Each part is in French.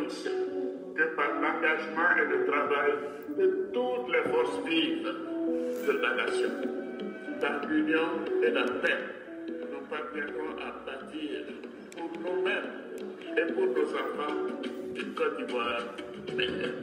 conviction que par l'engagement et le travail de toutes les forces vives de la nation, dans l'union et la paix, nous parviendrons à bâtir pour nous-mêmes et pour nos enfants une Côte d'Ivoire meilleure.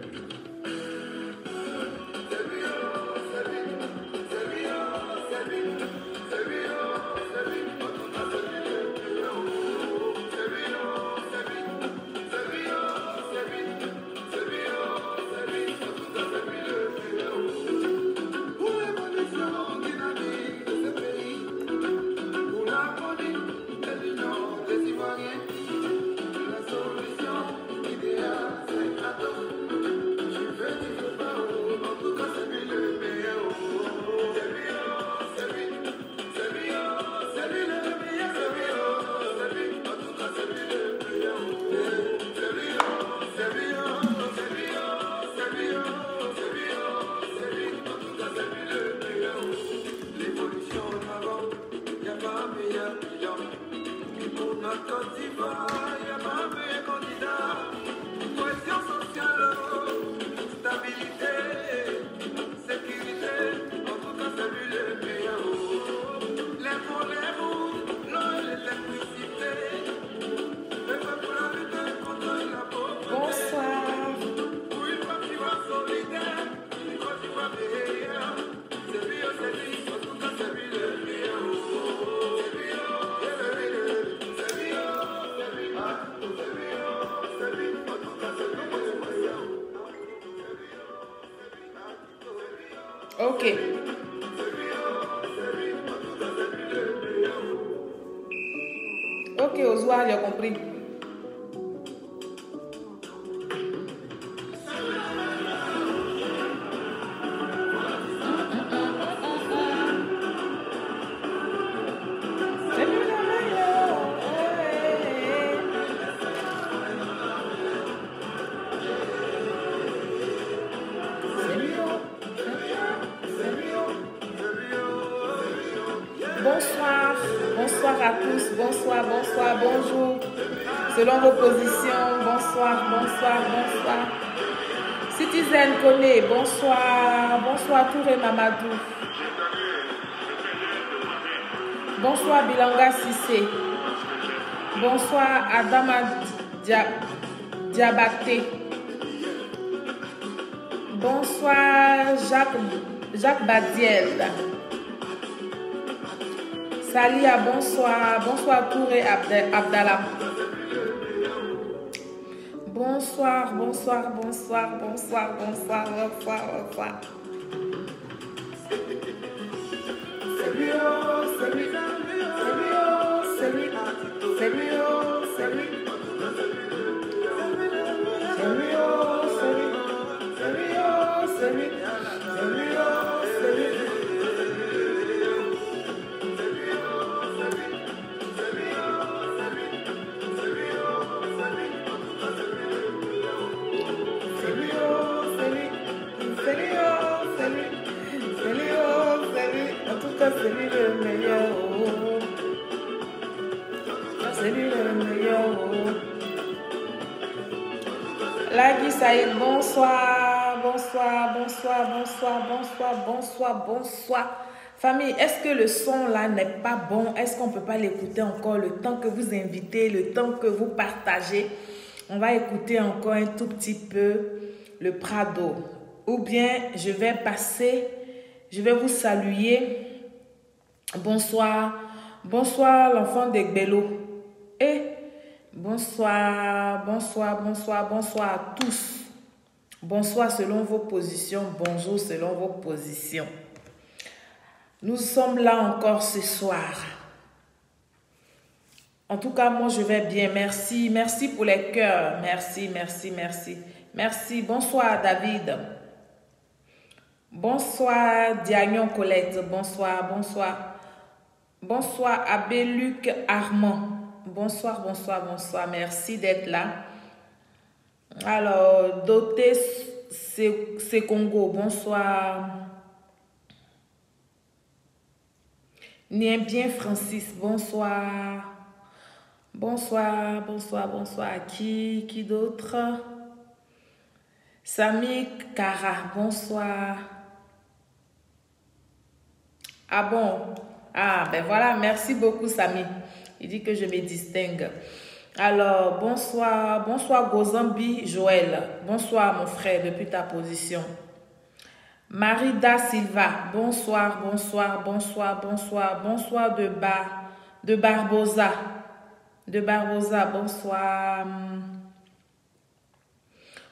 Ok. Ok, Ozoa, j'ai compris. Bonsoir, bonsoir à tous, bonsoir, bonsoir, bonjour. Selon vos positions, bonsoir, bonsoir, bonsoir. Citizen Koné, bonsoir, bonsoir Touré Mamadou. Bonsoir Bilanga Sissé. Bonsoir Adama Diabaté. Bonsoir Jacques Badiel. Salia, bonsoir. Bonsoir Touré Abdallah. Bonsoir, bonsoir, bonsoir, bonsoir, bonsoir, bonsoir, bonsoir. Salut, salut, salut, salut, salut, salut. C'est lui le meilleur. C'est lui le meilleur. Lagui Saïd, bonsoir, bonsoir, bonsoir, bonsoir, bonsoir, bonsoir, bonsoir. Famille, est-ce que le son là n'est pas bon? Est-ce qu'on ne peut pas l'écouter encore le temps que vous invitez, le temps que vous partagez? On va écouter encore un tout petit peu le Prado. Ou bien je vais passer, je vais vous saluer. Bonsoir, bonsoir l'enfant de Gbelo. Et bonsoir, bonsoir, bonsoir, bonsoir à tous. Bonsoir selon vos positions, bonjour selon vos positions. Nous sommes là encore ce soir. En tout cas, moi je vais bien. Merci, merci pour les cœurs. Merci, merci, merci. Merci, bonsoir David. Bonsoir Diagnon Colette. Bonsoir, bonsoir. Bonsoir Abéluc Armand. Bonsoir, bonsoir, bonsoir. Merci d'être là. Alors, Doté c'est Congo. Bonsoir. Bien Francis. Bonsoir. Bonsoir, bonsoir, bonsoir. Qui d'autre? Sami Kara, bonsoir. Ah bon? Ah, ben voilà, merci beaucoup, Sami. Il dit que je me distingue. Alors, bonsoir, bonsoir, Gozambi Joël. Bonsoir, mon frère, depuis ta position. Marida Silva, bonsoir, bonsoir, bonsoir, bonsoir, bonsoir de Barbosa. De Barbosa, bonsoir.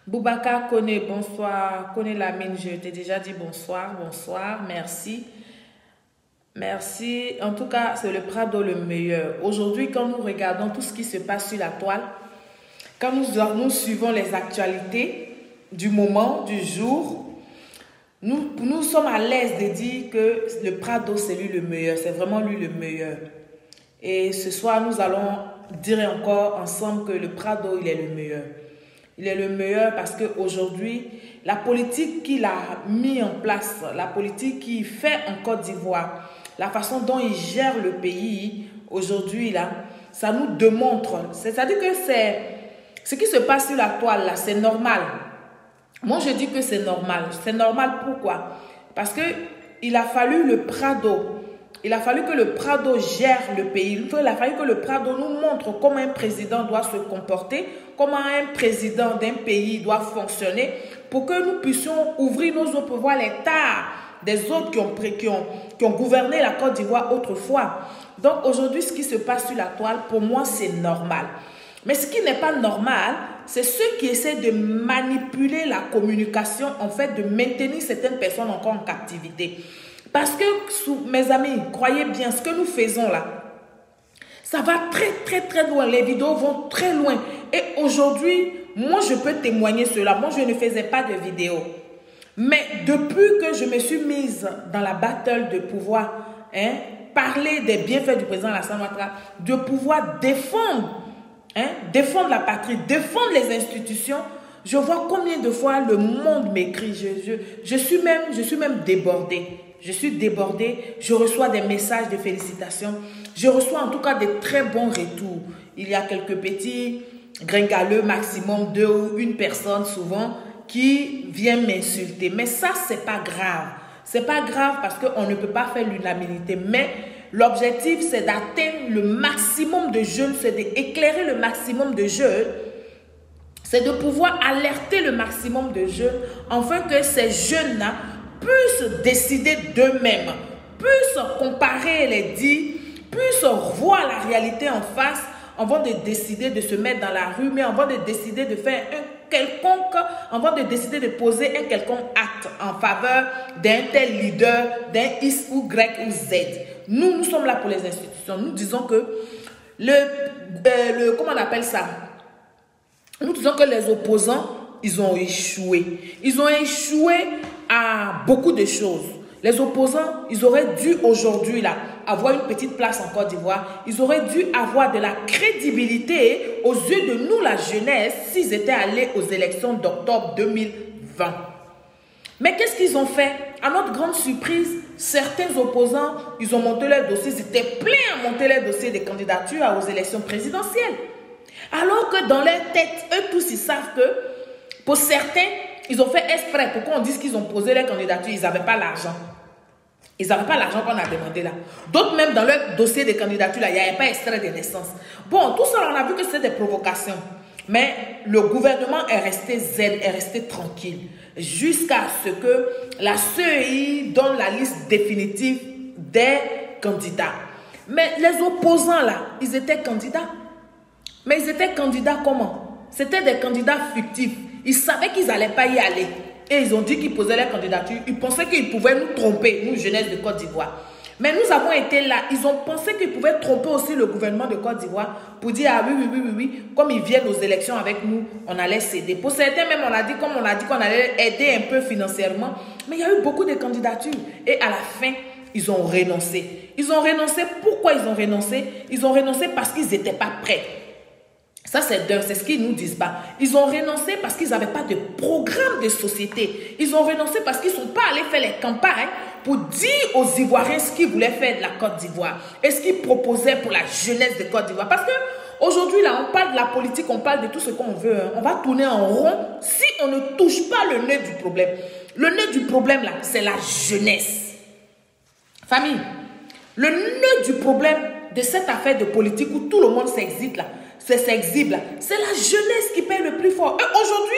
Boubacar Kone, bonsoir. Kone Lamine, je t'ai déjà dit bonsoir, bonsoir, merci. Merci. En tout cas, c'est le Prado le meilleur. Aujourd'hui, quand nous regardons tout ce qui se passe sur la toile, quand nous suivons les actualités du moment, du jour, nous sommes à l'aise de dire que le Prado, c'est lui le meilleur. C'est vraiment lui le meilleur. Et ce soir, nous allons dire encore ensemble que le Prado, il est le meilleur. Il est le meilleur parce qu'aujourd'hui, la politique qu'il a mis en place, la politique qu'il fait en Côte d'Ivoire, la façon dont il gère le pays aujourd'hui, là, ça nous démontre. C'est-à-dire que ce qui se passe sur la toile, là, c'est normal. Moi, je dis que c'est normal. C'est normal pourquoi? Parce qu'il a fallu le Prado. Il a fallu que le Prado gère le pays. Il a fallu que le Prado nous montre comment un président doit se comporter, comment un président d'un pays doit fonctionner pour que nous puissions ouvrir nos yeux pour voir les tares des autres qui ont gouverné la Côte d'Ivoire autrefois. Donc aujourd'hui, ce qui se passe sur la toile, pour moi, c'est normal. Mais ce qui n'est pas normal, c'est ceux qui essaient de manipuler la communication, en fait, de maintenir certaines personnes encore en captivité. Parce que, mes amis, croyez bien, ce que nous faisons là, ça va très, très, très loin. Les vidéos vont très loin. Et aujourd'hui, moi, je peux témoigner cela. Moi, je ne faisais pas de vidéos. Mais depuis que je me suis mise dans la battle de pouvoir parler des bienfaits du président Alassane Ouattara, de pouvoir défendre la patrie, défendre les institutions, je vois combien de fois le monde m'écrit. Je suis même débordée. Je suis débordée. Je reçois des messages de félicitations. Je reçois en tout cas de très bons retours. Il y a quelques petits gringaleux, maximum 2 ou 1 personne souvent, qui vient m'insulter. Mais ça, c'est pas grave. C'est pas grave parce qu'on ne peut pas faire l'unanimité. Mais l'objectif, c'est d'atteindre le maximum de jeunes, c'est d'éclairer le maximum de jeunes, c'est de pouvoir alerter le maximum de jeunes, afin que ces jeunes-là puissent décider d'eux-mêmes, puissent comparer les dits, puissent voir la réalité en face, avant de décider de se mettre dans la rue, mais avant de décider de faire avant de décider de poser un quelconque acte en faveur d'un tel leader, d'un X ou Y ou Z. Nous sommes là pour les institutions. Nous disons que comment on appelle ça? Nous disons que les opposants, ils ont échoué. Ils ont échoué à beaucoup de choses. Les opposants, ils auraient dû aujourd'hui là avoir une petite place en Côte d'Ivoire. Ils auraient dû avoir de la crédibilité aux yeux de nous, la jeunesse, s'ils étaient allés aux élections d'octobre 2020. Mais qu'est-ce qu'ils ont fait? À notre grande surprise, certains opposants, ils ont monté leur dossier, ils étaient pleins à monter leur dossier de candidature aux élections présidentielles. Alors que dans leur tête, eux tous, ils savent que pour certains, ils ont fait exprès. Pourquoi on dit qu'ils ont posé leur candidature? Ils n'avaient pas l'argent. Ils n'avaient pas l'argent qu'on a demandé là. D'autres même dans leur dossier de candidature là, il n'y avait pas extrait de naissance. Bon, tout ça, on a vu que c'était des provocations. Mais le gouvernement est resté zen, est resté tranquille. Jusqu'à ce que la CEI donne la liste définitive des candidats. Mais les opposants là, ils étaient candidats. Mais ils étaient candidats comment? C'était des candidats fictifs. Ils savaient qu'ils n'allaient pas y aller. Et ils ont dit qu'ils posaient leur candidature. Ils pensaient qu'ils pouvaient nous tromper, nous, jeunesse de Côte d'Ivoire. Mais nous avons été là. Ils ont pensé qu'ils pouvaient tromper aussi le gouvernement de Côte d'Ivoire pour dire, ah oui, comme ils viennent aux élections avec nous, on allait céder. Pour certains même, on a dit qu'on allait aider un peu financièrement. Mais il y a eu beaucoup de candidatures. Et à la fin, ils ont renoncé. Ils ont renoncé. Pourquoi ils ont renoncé? Ils ont renoncé parce qu'ils n'étaient pas prêts. Ça, c'est ce qu'ils ne nous disent pas. Ils ont renoncé parce qu'ils n'avaient pas de programme de société. Ils ont renoncé parce qu'ils ne sont pas allés faire les campagnes pour dire aux Ivoiriens ce qu'ils voulaient faire de la Côte d'Ivoire et ce qu'ils proposaient pour la jeunesse de Côte d'Ivoire. Parce Aujourd'hui, là, on parle de la politique, on parle de tout ce qu'on veut. Hein. On va tourner en rond si on ne touche pas le nœud du problème. Le nœud du problème, là, c'est la jeunesse. Famille, le nœud du problème de cette affaire de politique où tout le monde s'exhibe, là, c'est la jeunesse qui paye le plus fort. Et aujourd'hui,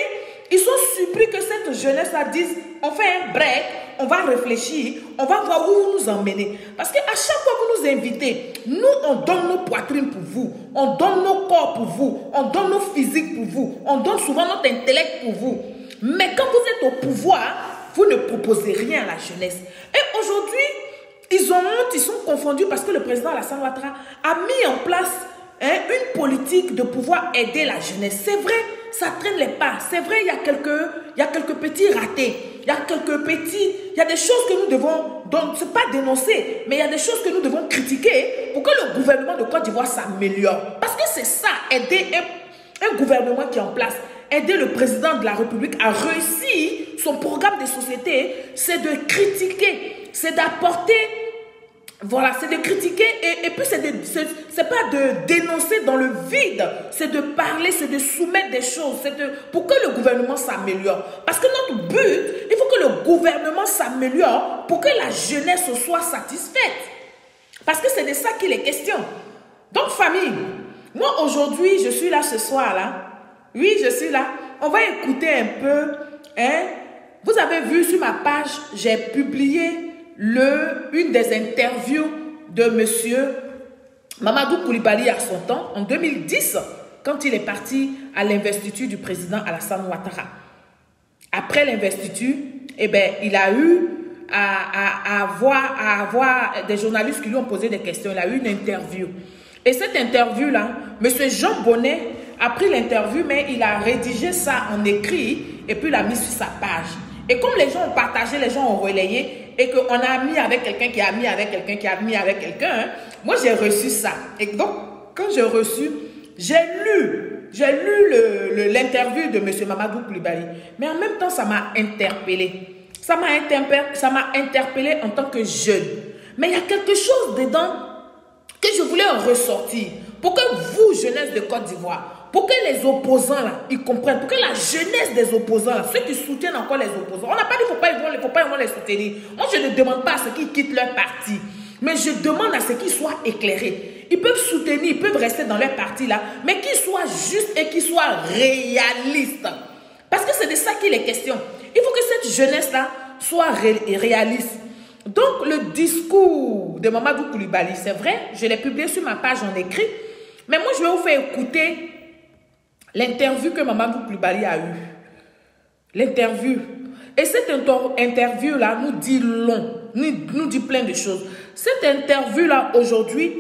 ils sont surpris que cette jeunesse-là dise, on fait un break, on va réfléchir, on va voir où vous nous emmenez. Parce qu'à chaque fois que vous nous invitez, nous, on donne nos poitrines pour vous, on donne nos corps pour vous, on donne nos physiques pour vous, on donne souvent notre intellect pour vous. Mais quand vous êtes au pouvoir, vous ne proposez rien à la jeunesse. Et aujourd'hui, ils ont honte, ils sont confondus parce que le président Alassane Ouattara a mis en place une politique de pouvoir aider la jeunesse. C'est vrai, ça traîne les pas. C'est vrai, il y a quelques petits ratés. Il y a des choses que nous devons, donc c'est pas dénoncer, mais il y a des choses que nous devons critiquer pour que le gouvernement de Côte d'Ivoire s'améliore. Parce que c'est ça, aider un gouvernement qui est en place, aider le président de la République à réussir son programme de société, c'est de critiquer, c'est d'apporter. Voilà, c'est de critiquer et puis c'est pas de dénoncer dans le vide, c'est de parler, c'est de soumettre des choses, pour que le gouvernement s'améliore. Parce que notre but, il faut que le gouvernement s'améliore pour que la jeunesse soit satisfaite. Parce que c'est de ça qu'il est question. Donc famille, moi aujourd'hui, je suis là ce soir là. Oui, je suis là. On va écouter un peu. Vous avez vu sur ma page, j'ai publié une des interviews de monsieur Mamadou Koulibaly à son temps, en 2010, quand il est parti à l'investiture du président Alassane Ouattara. Après l'investiture, eh ben, il a eu à avoir des journalistes qui lui ont posé des questions. Il a eu une interview. Et cette interview-là, monsieur Jean Bonnet a pris l'interview, mais il a rédigé ça en écrit et puis il l'a mis sur sa page. Et comme les gens ont partagé, les gens ont relayé, et qu'on a mis avec quelqu'un qui a mis avec quelqu'un qui a mis avec quelqu'un, moi j'ai reçu ça. Et donc, quand j'ai reçu, j'ai lu l'interview de M. Mamadou Koulibaly. Mais en même temps, ça m'a interpellé. Ça m'a interpellé en tant que jeune. Mais il y a quelque chose dedans que je voulais en ressortir. Pour que vous, jeunesse de Côte d'Ivoire, pour que les opposants, là, ils comprennent, pour que la jeunesse des opposants, là, ceux qui soutiennent encore les opposants, on n'a pas dit qu'il ne faut pas les soutenir. Moi, je ne demande pas à ceux qui quittent leur parti, mais je demande à ceux qui soient éclairés. Ils peuvent soutenir, ils peuvent rester dans leur parti, là, mais qu'ils soient justes et qu'ils soient réalistes. Parce que c'est de ça qu'il est question. Il faut que cette jeunesse-là soit réaliste. Donc, le discours de Mamadou Koulibaly, c'est vrai, je l'ai publié sur ma page en écrit, mais moi, je vais vous faire écouter l'interview que Mamadou Koulibaly a eue. L'interview. Et cette interview-là nous dit long, nous dit plein de choses. Cette interview-là, aujourd'hui,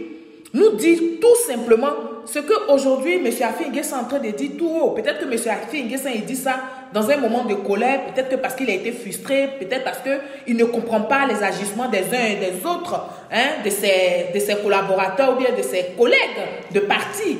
nous dit tout simplement ce qu'aujourd'hui, M. Affi N'Guessan est en train de dire tout haut. Peut-être que M. Affi N'Guessan, il dit ça dans un moment de colère, peut-être que parce qu'il a été frustré, peut-être parce qu'il ne comprend pas les agissements des uns et des autres, de ses collaborateurs ou bien de ses collègues de parti.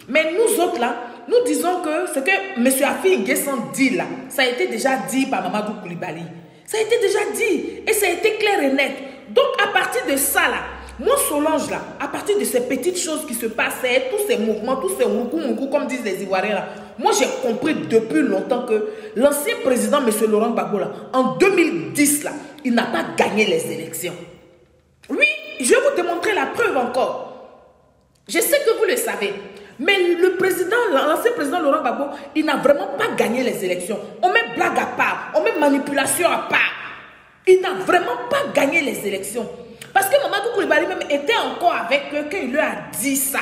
Mais nous autres, là, nous disons que ce que M. Affi N'Guessan dit là, ça a été déjà dit par Mamadou Koulibaly. Ça a été déjà dit et ça a été clair et net. Donc, à partir de ça, là, moi, Solange, là, à partir de ces petites choses qui se passaient, tous ces mouvements, tous ces moukou, comme disent les Ivoiriens, là, moi, j'ai compris depuis longtemps que l'ancien président, M. Laurent Gbagbo, là, en 2010, là, il n'a pas gagné les élections. Oui, je vais vous démontrer la preuve encore. Je sais que vous le savez. Mais le président, l'ancien président Laurent Gbagbo, il n'a vraiment pas gagné les élections. On met blague à part, on met manipulation à part. Il n'a vraiment pas gagné les élections. Parce que Mamadou Koulibaly même était encore avec eux quand il lui a dit ça.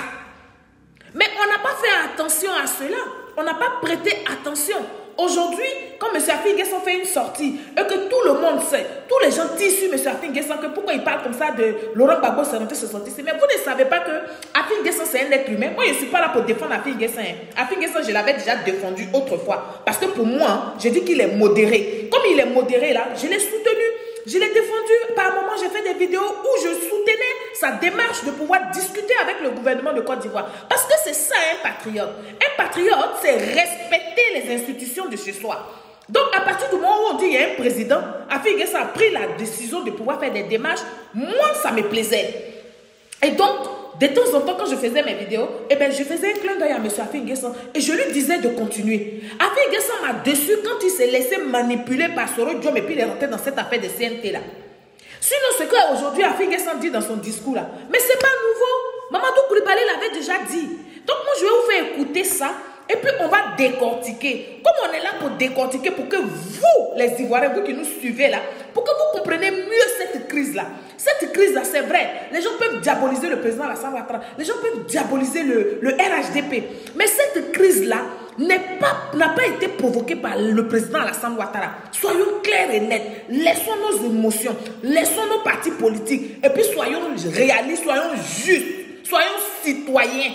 Mais on n'a pas fait attention à cela. On n'a pas prêté attention. Aujourd'hui, quand M. Affi N'Guessan fait une sortie et que tout le monde sait, tous les gens disent sur M. Affi N'Guessan que pourquoi il parle comme ça de Laurent Gbagbo s'est rentré se sortir. Mais vous ne savez pas que Affi N'Guessan c'est un être humain. Moi, je ne suis pas là pour défendre Affi N'Guessan. Affi N'Guessan, je l'avais déjà défendu autrefois. Parce que pour moi, j'ai dit qu'il est modéré. Comme il est modéré là, je l'ai soutenu. Je l'ai défendu. Par moment, j'ai fait des vidéos où je soutenais sa démarche de pouvoir discuter avec le gouvernement de Côte d'Ivoire. Parce que c'est ça un patriote. Un patriote, c'est respecter les institutions de chez soi. Donc, à partir du moment où on dit qu'il y a un président, Affi N'Guessan a pris la décision de pouvoir faire des démarches, moi, ça me plaisait. Et donc, de temps en temps, quand je faisais mes vidéos, eh ben, je faisais un clin d'œil à M. Affi N'Guessan et je lui disais de continuer. Affi N'Guessan m'a déçu quand il s'est laissé manipuler par Soro Diom et puis il est rentré dans cette affaire de CNT là. Sinon, ce qu'aujourd'hui Affi N'Guessan dit dans son discours là, mais c'est pas nouveau. Mamadou Koulibaly l'avait déjà dit. Donc moi, je vais vous faire écouter ça. Et puis, on va décortiquer. Comme on est là pour décortiquer, pour que vous, les Ivoiriens, vous qui nous suivez là, pour que vous compreniez mieux cette crise-là. Cette crise-là, c'est vrai. Les gens peuvent diaboliser le président Alassane Ouattara. Les gens peuvent diaboliser le RHDP. Mais cette crise-là n'a pas été provoquée par le président Alassane Ouattara. Soyons clairs et nets. Laissons nos émotions. Laissons nos partis politiques. Et puis, soyons réalistes, soyons justes. Soyons citoyens.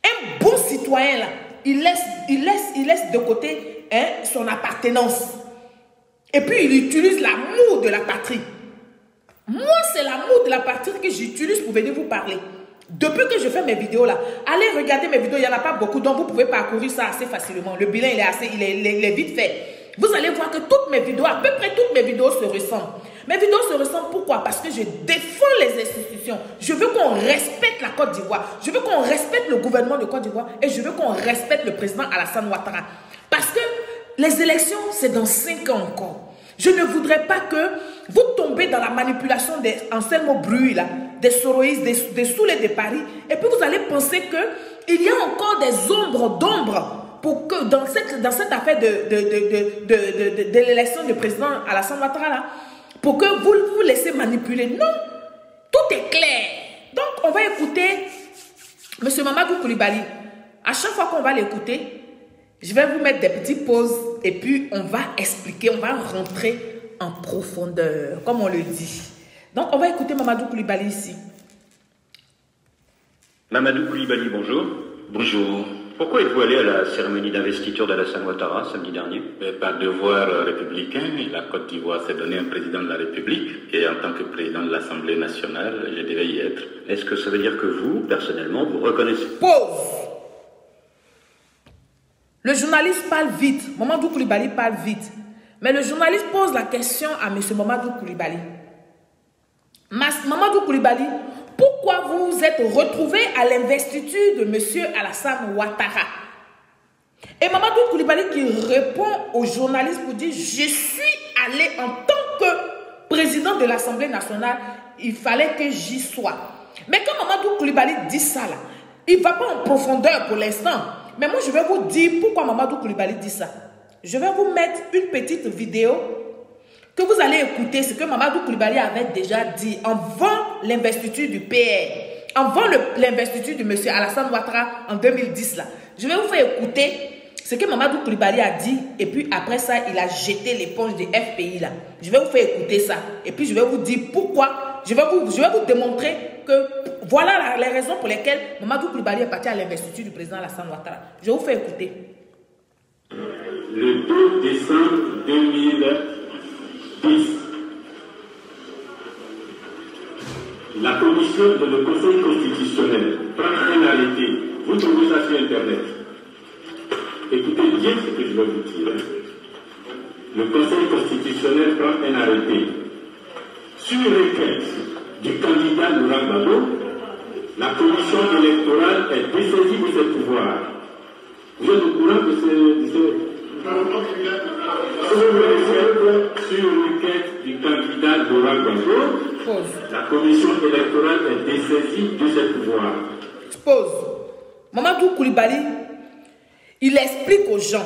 Un bon citoyen, là, il laisse de côté son appartenance. Et puis, il utilise l'amour de la patrie. Moi, c'est l'amour de la patrie que j'utilise pour venir vous parler. Depuis que je fais mes vidéos, là, allez regarder mes vidéos, il n'y en a pas beaucoup, donc vous pouvez parcourir ça assez facilement. Le bilan, il est vite fait. Vous allez voir que toutes mes vidéos, à peu près toutes mes vidéos se ressemblent. Mes vidéos se ressemblent pourquoi? Parce que je défends les institutions. Je veux qu'on respecte la Côte d'Ivoire. Je veux qu'on respecte le gouvernement de Côte d'Ivoire. Et je veux qu'on respecte le président Alassane Ouattara. Parce que les élections, c'est dans 5 ans encore. Je ne voudrais pas que vous tombez dans la manipulation des Anselmo Brui, là, des soroïstes, des Soulés de Paris. Et puis vous allez penser qu'il y a encore des ombres d'ombre pour que dans cette affaire de l'élection du président Alassane Ouattara, là, pour que vous vous laissez manipuler. Non, tout est clair. Donc, on va écouter M. Mamadou Koulibaly. À chaque fois qu'on va l'écouter, je vais vous mettre des petites pauses et puis on va expliquer, on va rentrer en profondeur, comme on le dit. Donc, on va écouter Mamadou Koulibaly ici. Mamadou Koulibaly, bonjour. Bonjour. Pourquoi êtes-vous allé à la cérémonie d'investiture d'Alassane Ouattara samedi dernier? Par devoir républicain, la Côte d'Ivoire s'est donné un président de la République et en tant que président de l'Assemblée nationale, je devais y être. Est-ce que ça veut dire que vous, personnellement, vous reconnaissez? Pause. Le journaliste parle vite. Mamadou Koulibaly parle vite. Mais le journaliste pose la question à M. Mamadou Koulibaly. Mamadou Koulibaly, pourquoi vous vous êtes retrouvé à l'investiture de M. Alassane Ouattara? Et Mamadou Koulibaly qui répond aux journalistes pour dire « Je suis allé en tant que président de l'Assemblée nationale, il fallait que j'y sois. » Mais quand Mamadou Koulibaly dit ça, là, il ne va pas en profondeur pour l'instant. Mais moi, je vais vous dire pourquoi Mamadou Koulibaly dit ça. Je vais vous mettre une petite vidéo que vous allez écouter ce que Mamadou Koulibaly avait déjà dit avant l'investiture du PR, avant l'investiture de M. Alassane Ouattara en 2010. Là. Je vais vous faire écouter ce que Mamadou Koulibaly a dit et puis après ça, il a jeté l'éponge des FPI. Là. Je vais vous faire écouter ça et puis je vais vous dire pourquoi. Je vais vous démontrer que voilà les raisons pour lesquelles Mamadou Koulibaly est parti à l'investiture du président Alassane Ouattara. Je vais vous faire écouter. Le 2 décembre 2010, la commission de le Conseil constitutionnel prend un arrêté. Vous trouvez ça sur Internet. Écoutez bien ce que je vais vous dire. Le Conseil constitutionnel prend un arrêté. Sur requête du candidat Laurent Gbagbo, la commission électorale est dessaisie de ses pouvoirs. Vous êtes au courant de ce... Sur requête du candidat Laurent Gbagbo, la commission électorale est dessaisie de ses pouvoirs. Pause. Mamadou Koulibaly, il explique aux gens.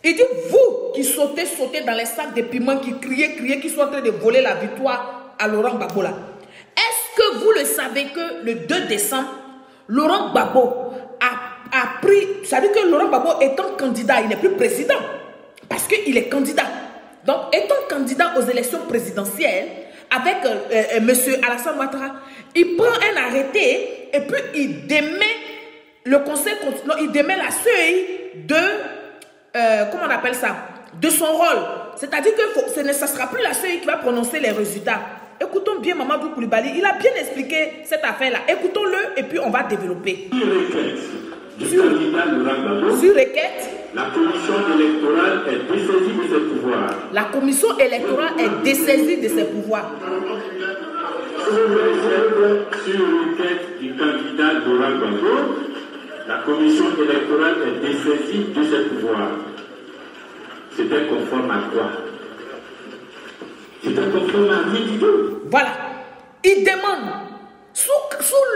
Il dit, vous qui sautez dans les sacs de piments, qui criez, qui sont en train de voler la victoire à Laurent Gbagbo là. Est-ce que vous le savez que le 2 décembre, Laurent Gbagbo a pris... Ça veut dire que Laurent Gbagbo étant candidat, il n'est plus président. Parce qu'il est candidat. Donc, étant candidat aux élections présidentielles, avec M. Alassane Ouattara, il prend un arrêté et puis il démet le conseil, non, il démet la CEI de, comment on appelle ça, de son rôle. C'est-à-dire que ce ne sera plus la CEI qui va prononcer les résultats. Écoutons bien Mamadou Koulibaly, il a bien expliqué cette affaire-là. Écoutons-le et puis on va développer. Sur requête, la commission électorale est dessaisie de ses pouvoirs. La commission électorale est dessaisie de ses pouvoirs. Sur requête du candidat Laurent Gbagbo, la commission électorale est dessaisie de ses pouvoirs. C'était conforme à quoi? C'était conforme à rien du tout. Voilà. Il demande, sous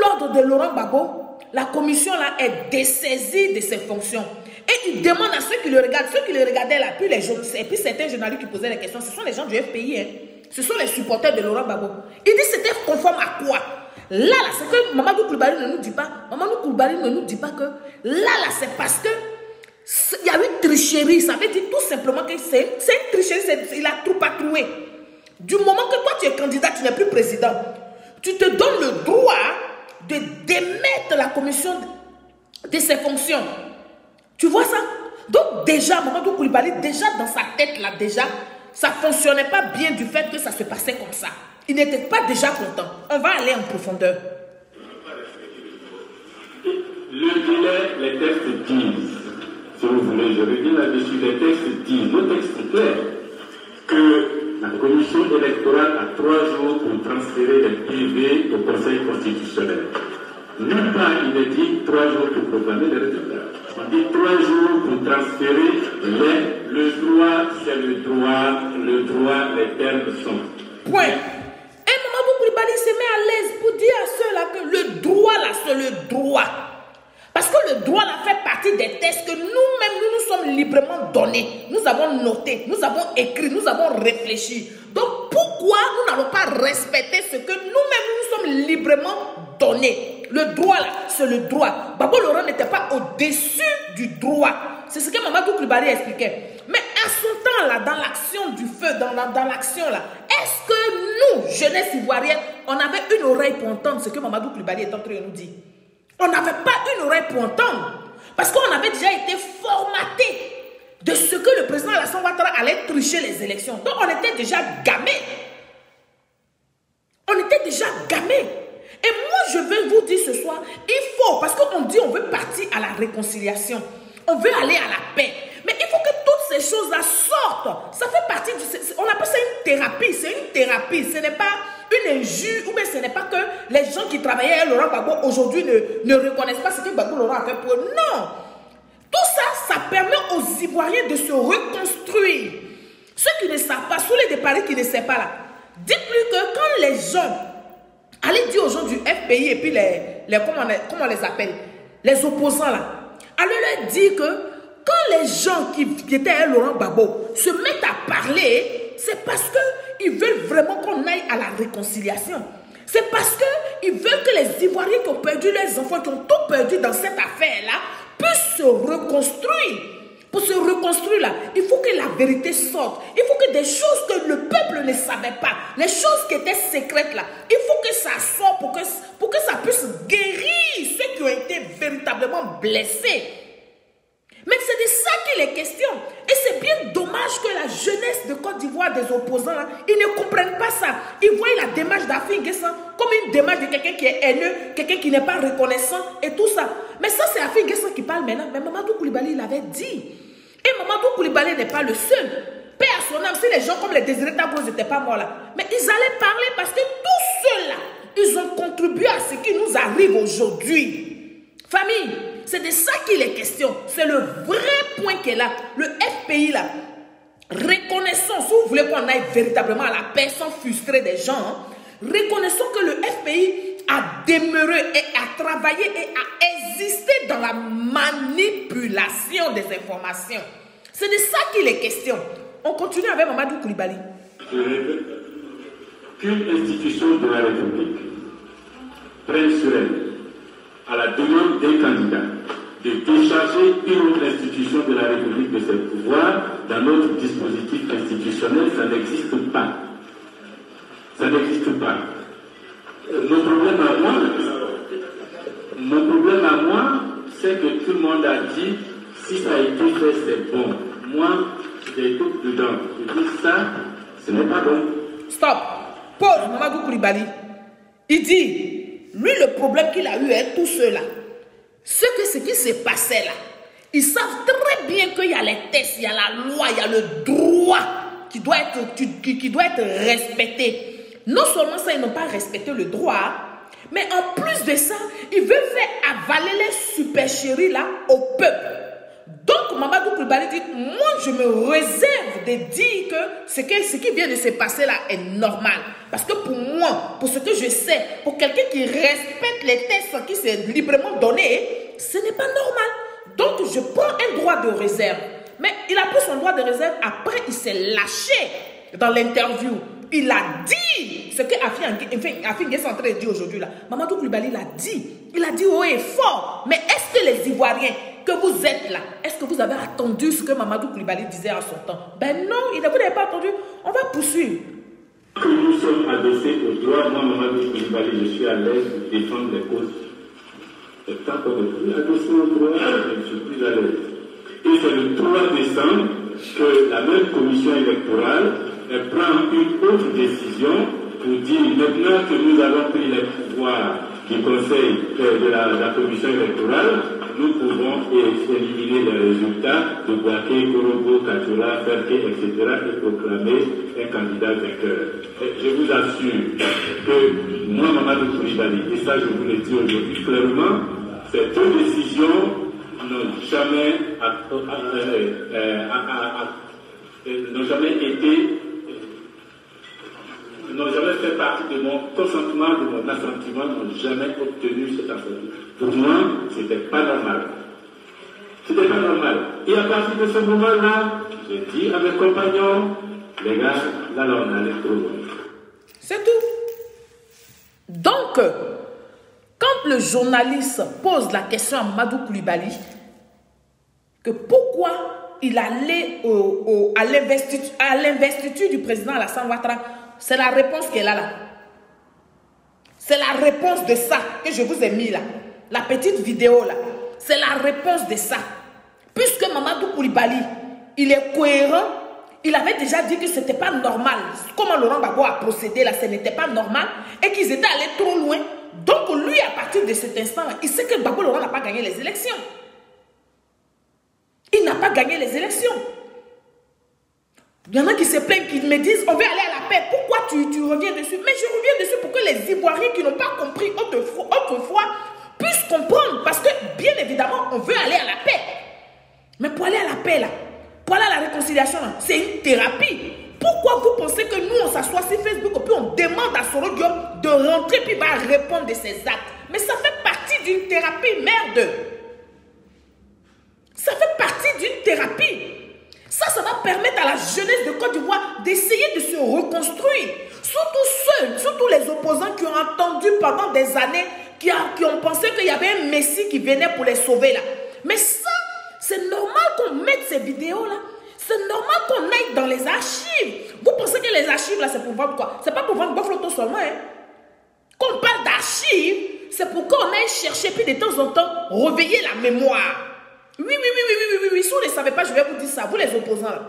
l'ordre de Laurent Gbagbo, la commission là est dessaisie de ses fonctions. Et il demande à ceux qui le regardent, ceux qui le regardaient là, puis les journalistes, et puis certains journalistes qui posaient des questions, ce sont les gens du FPI, hein. Ce sont les supporters de Laurent Gbagbo. Il dit c'était conforme à quoi? Là, c'est que Mamadou Coulibaly ne nous dit pas. Mamadou Coulibaly ne nous dit pas que là, c'est parce que il y a eu tricherie. Ça veut dire tout simplement que c'est une tricherie. Il a tout patroué. Du moment que toi tu es candidat, tu n'es plus président, tu te donnes le droit de démettre la commission de ses fonctions. Tu vois ça? Donc déjà, Mamadou Coulibaly, déjà dans sa tête là, déjà, ça ne fonctionnait pas bien du fait que ça se passait comme ça. Il n'était pas déjà content. On va aller en profondeur. Le délai, les textes disent, si vous voulez, je reviens là-dessus, les textes disent, le texte est clair, que la commission électorale a 3 jours pour transférer les PV au Conseil constitutionnel. Nulle part il est dit 3 jours pour proclamer les résultats. On dit 3 jours pour transférer le droit, c'est le droit, les termes sont. Point. Et Mamadou Coulibaly se met à l'aise pour dire à ceux-là que le droit là, c'est le droit. Parce que le droit là fait partie des textes que nous-mêmes, nous sommes librement donnés. Nous avons noté, nous avons écrit, nous avons réfléchi. Donc pourquoi nous n'allons pas respecter ce que nous-mêmes, nous sommes librement donnés? Le droit là, c'est le droit. Gbagbo Laurent n'était pas au-dessus du droit. C'est ce que Mamadou Coulibaly expliquait. Mais à son temps là, dans l'action du feu, dans l'action là, est-ce que nous, jeunesse ivoirienne, on avait une oreille pour entendre ce que Mamadou Coulibaly est en train de nous dire? On n'avait pas une oreille pour entendre. Parce qu'on avait déjà été formaté de ce que le président Alassane Ouattara allait tricher les élections. Donc on était déjà gamés. On était déjà gamés. Et moi je veux vous dire ce soir, il faut, parce qu'on dit on veut partir à la réconciliation. On veut aller à la paix. Mais il faut que toutes ces choses-là sortent. Ça fait partie on appelle ça une thérapie. C'est une thérapie. Ce n'est pas une injure, ou bien ce n'est pas que les gens qui travaillaient à Laurent Gbagbo aujourd'hui ne reconnaissent pas ce que Gbagbo Laurent a fait pour eux. Non. Tout ça, ça permet aux Ivoiriens de se reconstruire. Ceux qui ne savent pas, sous les départs qui ne savent pas là, dites-lui que quand les gens, allez dire aux gens du FPI et puis comment on les appelle, les opposants là, allez leur dire que quand les gens qui étaient à Laurent Gbagbo se mettent à parler, c'est parce qu'ils veulent vraiment qu'on aille à la réconciliation. C'est parce qu'ils veulent que les Ivoiriens qui ont perdu leurs enfants, qui ont tout perdu dans cette affaire-là, puissent se reconstruire. Pour se reconstruire là, il faut que la vérité sorte. Il faut que des choses que le peuple ne savait pas, les choses qui étaient secrètes là, il faut que ça sorte pour que ça puisse guérir ceux qui ont été véritablement blessés. Mais c'est de ça qu'il est question. Et c'est bien dommage que la jeunesse de Côte d'Ivoire, des opposants, là, ils ne comprennent pas ça. Ils voient la démarche d'Afin Guessan comme une démarche de quelqu'un qui est haineux, quelqu'un qui n'est pas reconnaissant et tout ça. Mais ça, c'est Afin Guessan qui parle maintenant. Mais Mamadou Coulibaly l'avait dit. Et Mamadou Coulibaly n'est pas le seul. Paix à son âme, si les gens comme les Désiré Tabo n'étaient pas morts là. Mais ils allaient parler parce que tous ceux-là, ils ont contribué à ce qui nous arrive aujourd'hui. Famille, c'est de ça qu'il est question. C'est le vrai point qui est là. Le FPI là, reconnaissons, si vous voulez qu'on aille véritablement à la paix sans frustrer des gens, hein, reconnaissons que le FPI a demeuré et a travaillé et a existé dans la manipulation des informations. C'est de ça qu'il est question. On continue avec Mamadou Coulibaly. Je répète qu'une institution de la République prenne sur elle, à la demande des candidats, de décharger une autre institution de la République de ses pouvoirs dans notre dispositif institutionnel, ça n'existe pas. Ça n'existe pas. Mon problème à moi, c'est que tout le monde a dit, si ça a été fait, c'est bon. Moi, j'ai tout dedans. Je dis ça, ce n'est pas bon. Stop. Pause, Mamadou Coulibaly. Il dit, lui, le problème qu'il a eu avec tout cela, ce qui s'est passé là, ils savent très bien qu'il y a les tests, il y a la loi, il y a le droit qui doit être respecté. Non seulement ça, ils n'ont pas respecté le droit, Mais en plus de ça, il veut faire avaler les supercheries là au peuple. Donc, Mamadou Coulibaly dit, moi, je me réserve de dire que ce qui vient de se passer là est normal. Parce que pour moi, pour ce que je sais, pour quelqu'un qui respecte les textes qui sont librement donnés, ce n'est pas normal. Donc, je prends un droit de réserve. Mais il a pris son droit de réserve, après, il s'est lâché dans l'interview. Il a dit ce que Afin Gueye est en train de dire aujourd'hui là. Mamadou Coulibaly l'a dit. Il a dit haut et fort. Mais est-ce que les Ivoiriens que vous êtes là, est-ce que vous avez attendu ce que Mamadou Coulibaly disait en son temps? Ben non, vous n'avez pas attendu. On va poursuivre. Nous sommes adossés au droit. Moi, Mamadou Coulibaly, je suis à l'aise de défendre les causes. Et tant qu'on est plus adossé au droit, je ne suis plus à l'aise. Et c'est le 3 décembre que la même commission électorale prend une autre décision pour dire maintenant que nous avons pris les pouvoirs du conseil de la commission électorale, nous pouvons éliminer les résultats de Bouaké, Korobo, Katola, Ferke, etc. et proclamer un candidat vainqueur. Je vous assure que moi, Mamadou Coulibaly, et ça je vous le dis aujourd'hui clairement, ces deux décisions n'ont jamais fait partie de mon consentement, de mon assentiment, n'ont jamais obtenu cet assentiment. Pour moi, c'était pas normal. C'était pas normal. Et à partir de ce moment-là, j'ai dit à mes compagnons, les gars, là, on allait trop loin. C'est tout. Donc, quand le journaliste pose la question à Mamadou Coulibaly, que pourquoi il allait à l'investiture du président Alassane Ouattara, c'est la réponse qui est là. C'est la réponse de ça que je vous ai mis là. La petite vidéo là. C'est la réponse de ça. Puisque Mamadou Coulibaly, il est cohérent, il avait déjà dit que ce n'était pas normal. Comment Laurent Gbagbo a procédé là, ce n'était pas normal. Et qu'ils étaient allés trop loin. Donc lui, à partir de cet instant, il sait que Gbagbo Laurent n'a pas gagné les élections. Il n'a pas gagné les élections. Il y en a qui se plaignent, qui me disent, on veut aller à la paix. Pourquoi tu reviens dessus? Mais je reviens dessus pour que les Ivoiriens qui n'ont pas compris autrefois puissent comprendre. Parce que, bien évidemment, on veut aller à la paix. Mais pour aller à la paix, là, pour aller à la réconciliation, c'est une thérapie. Pourquoi vous pensez que nous, on s'assoit sur Facebook et puis on demande à Soro Diop de rentrer puis il va répondre de ses actes? Mais ça fait partie d'une thérapie, merde. Ça fait partie d'une thérapie. Ça va permettre à la jeunesse de Côte d'Ivoire d'essayer de se reconstruire. Surtout les opposants qui ont entendu pendant des années, qui ont pensé qu'il y avait un messie qui venait pour les sauver là. Mais ça, c'est normal qu'on mette ces vidéos là. C'est normal qu'on aille dans les archives. Vous pensez que les archives là, c'est pour vendre quoi? C'est pas pour vendre Bofloto seulement. Hein? Quand on parle d'archives, c'est pour qu'on aille chercher puis de temps en temps réveiller la mémoire. Oui. Si vous ne savez pas, je vais vous dire ça, vous les opposants là.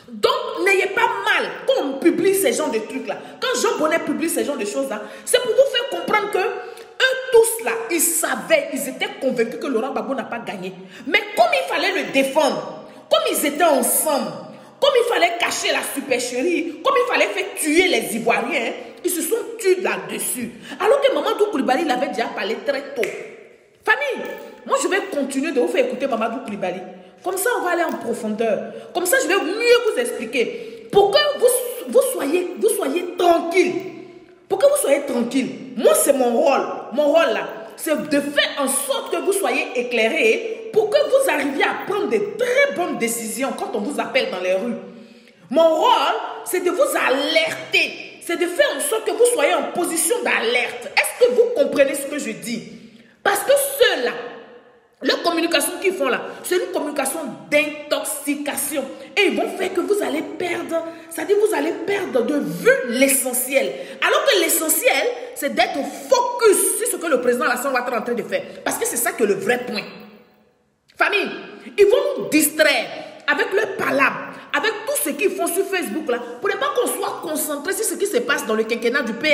Donc, n'ayez pas mal quand on publie ces genres de trucs là. Quand Jean Bonnet publie ces genres de choses là, c'est pour vous faire comprendre que eux tous là, ils savaient, ils étaient convaincus que Laurent Gbagbo n'a pas gagné. Mais comme il fallait le défendre, comme ils étaient ensemble, comme il fallait cacher la supercherie, comme il fallait faire tuer les Ivoiriens, ils se sont tués là-dessus. Alors que Mamadou Coulibaly l'avait déjà parlé très tôt. Famille, moi je vais continuer de vous faire écouter Mamadou Coulibaly. Comme ça, on va aller en profondeur. Comme ça, je vais mieux vous expliquer. Pour que vous soyez tranquille. Pour que vous soyez tranquille. Moi, c'est mon rôle. Mon rôle là, c'est de faire en sorte que vous soyez éclairés pour que vous arriviez à prendre de très bonnes décisions quand on vous appelle dans les rues. Mon rôle, c'est de vous alerter. C'est de faire en sorte que vous soyez en position d'alerte. Est-ce que vous comprenez ce que je dis? Parce que ceux-là, la communication qu'ils font là, c'est une communication d'intoxication. Et ils vont faire que vous allez perdre, c'est-à-dire vous allez perdre de vue l'essentiel. Alors que l'essentiel, c'est d'être focus sur ce que le président Alassane Ouattara est en train de faire. Parce que c'est ça que le vrai point. Famille, ils vont nous distraire avec leur palabre, avec tout ce qu'ils font sur Facebook là, pour ne pas qu'on soit concentré sur ce qui se passe dans le quinquennat du PR,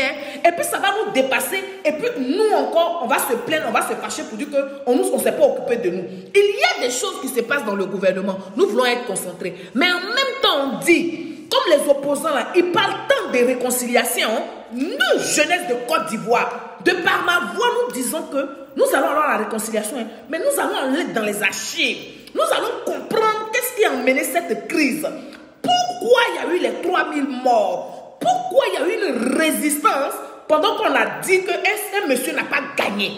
et puis ça va nous dépasser, et puis nous encore, on va se plaindre, on va se fâcher pour dire qu'on ne s'est pas occupé de nous. Il y a des choses qui se passent dans le gouvernement, nous voulons être concentrés, mais en même temps on dit, comme les opposants là, ils parlent tant de réconciliation, nous, jeunesse de Côte d'Ivoire, de par ma voix, nous disons que nous allons avoir la réconciliation, hein, mais nous allons aller dans les archives. Nous allons comprendre qu'est-ce qui a mené cette crise. Pourquoi il y a eu les 3000 morts? Pourquoi il y a eu une résistance pendant qu'on a dit qu'un monsieur n'a pas gagné?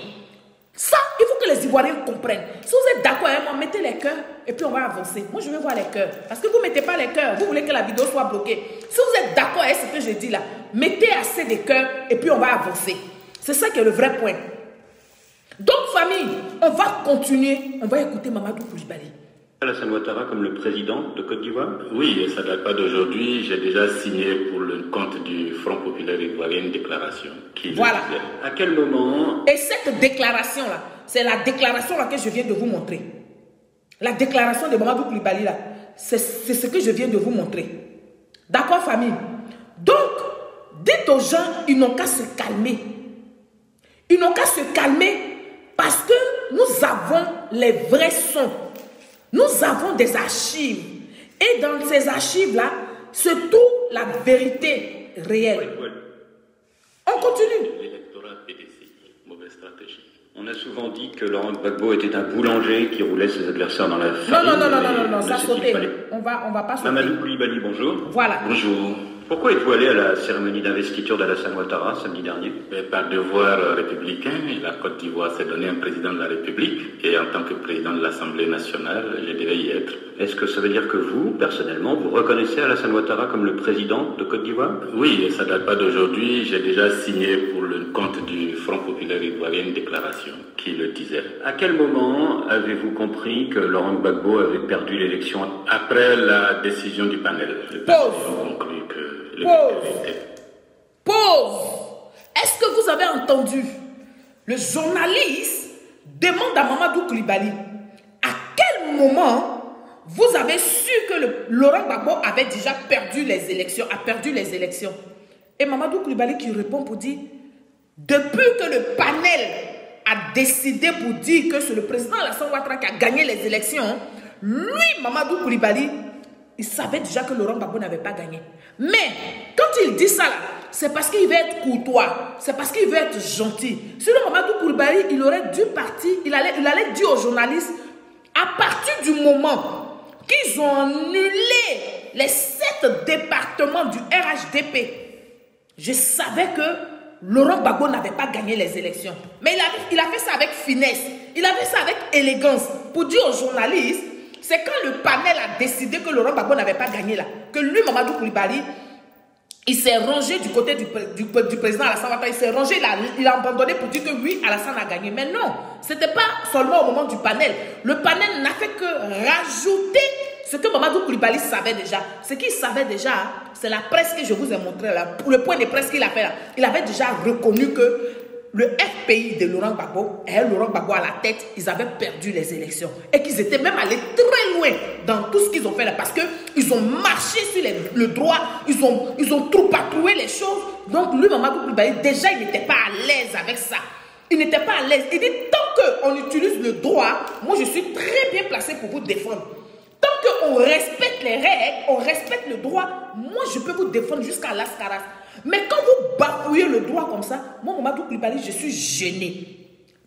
Ça, il faut que les Ivoiriens comprennent. Si vous êtes d'accord avec moi, mettez les cœurs et puis on va avancer. Moi, je veux voir les cœurs. Parce que vous ne mettez pas les cœurs. Vous voulez que la vidéo soit bloquée. Si vous êtes d'accord avec ce que je dis là, mettez assez de cœurs et puis on va avancer. C'est ça qui est le vrai point. Donc, famille, on va continuer. On va écouter Mamadou Coulibaly. Alassane Ouattara comme le président de Côte d'Ivoire? Oui, et ça ne date pas d'aujourd'hui. J'ai déjà signé pour le compte du Front populaire ivoirien une déclaration. Voilà. À quel moment? Et cette déclaration-là, c'est la déclaration là que je viens de vous montrer. La déclaration de Mamadou Coulibaly là, c'est ce que je viens de vous montrer. D'accord, famille? Donc, dites aux gens, ils n'ont qu'à se calmer. Ils n'ont qu'à se calmer parce que nous avons les vrais sons. Nous avons des archives. Et dans ces archives-là, se trouve la vérité réelle. On continue. L'électorat PDC, mauvaise stratégie. On a souvent dit que Laurent Gbagbo était un boulanger qui roulait ses adversaires dans la farine. Non, ça sautait. On va pas sauter. Mamadou Coulibaly, bonjour. Voilà. Bonjour. Pourquoi êtes-vous allé à la cérémonie d'investiture d'Alassane Ouattara samedi dernier? Par devoir républicain, la Côte d'Ivoire s'est donné un président de la République et en tant que président de l'Assemblée nationale, je devais y être. Est-ce que ça veut dire que vous, personnellement, vous reconnaissez Alassane Ouattara comme le président de Côte d'Ivoire? Oui, et ça ne date pas d'aujourd'hui. J'ai déjà signé pour le compte du Front populaire ivoirien une déclaration qui le disait. À quel moment avez-vous compris que Laurent Gbagbo avait perdu l'élection? Après la décision du panel. Le panel a conclu que Pause. Est-ce que vous avez entendu? Le journaliste demande à Mamadou Coulibaly à quel moment vous avez su que Laurent Gbagbo avait déjà perdu les élections, Et Mamadou Coulibaly qui répond pour dire depuis que le panel a décidé pour dire que c'est le président Alassane Ouattara qui a gagné les élections, lui, Mamadou Coulibaly, il savait déjà que Laurent Gbagbo n'avait pas gagné. Mais quand il dit ça, c'est parce qu'il veut être courtois. C'est parce qu'il veut être gentil. Sinon, Mamadou Coulibaly, il aurait dû partir. Il allait dire aux journalistes, à partir du moment qu'ils ont annulé les 7 départements du RHDP, je savais que Laurent Gbagbo n'avait pas gagné les élections. Mais il a fait ça avec finesse. Il a fait ça avec élégance. Pour dire aux journalistes, c'est quand le panel a décidé que Laurent Gbagbo n'avait pas gagné là, que lui, Mamadou Coulibaly, il s'est rangé du côté du président Alassane Ouattara. Il s'est rangé, il a abandonné pour dire que oui, Alassane a gagné. Mais non, ce n'était pas seulement au moment du panel. Le panel n'a fait que rajouter ce que Mamadou Coulibaly savait déjà. Ce qu'il savait déjà, c'est la presse que je vous ai montré là. Pour le point de presse qu'il a fait là, il avait déjà reconnu que le FPI de Laurent Gbagbo et Laurent Gbagbo à la tête, ils avaient perdu les élections. Et qu'ils étaient même allés très loin dans tout ce qu'ils ont fait là. Parce qu'ils ont marché sur le droit, ils ont trop patrouillé les choses. Donc lui, Mamadou Coulibaly, déjà, il n'était pas à l'aise avec ça. Il n'était pas à l'aise. Il dit, tant qu'on utilise le droit, moi je suis très bien placé pour vous défendre. Tant qu'on respecte les règles, on respecte le droit, moi je peux vous défendre jusqu'à l'ascaras. Mais quand vous bafouillez le droit comme ça, moi, Mamadou Coulibaly, je suis gêné.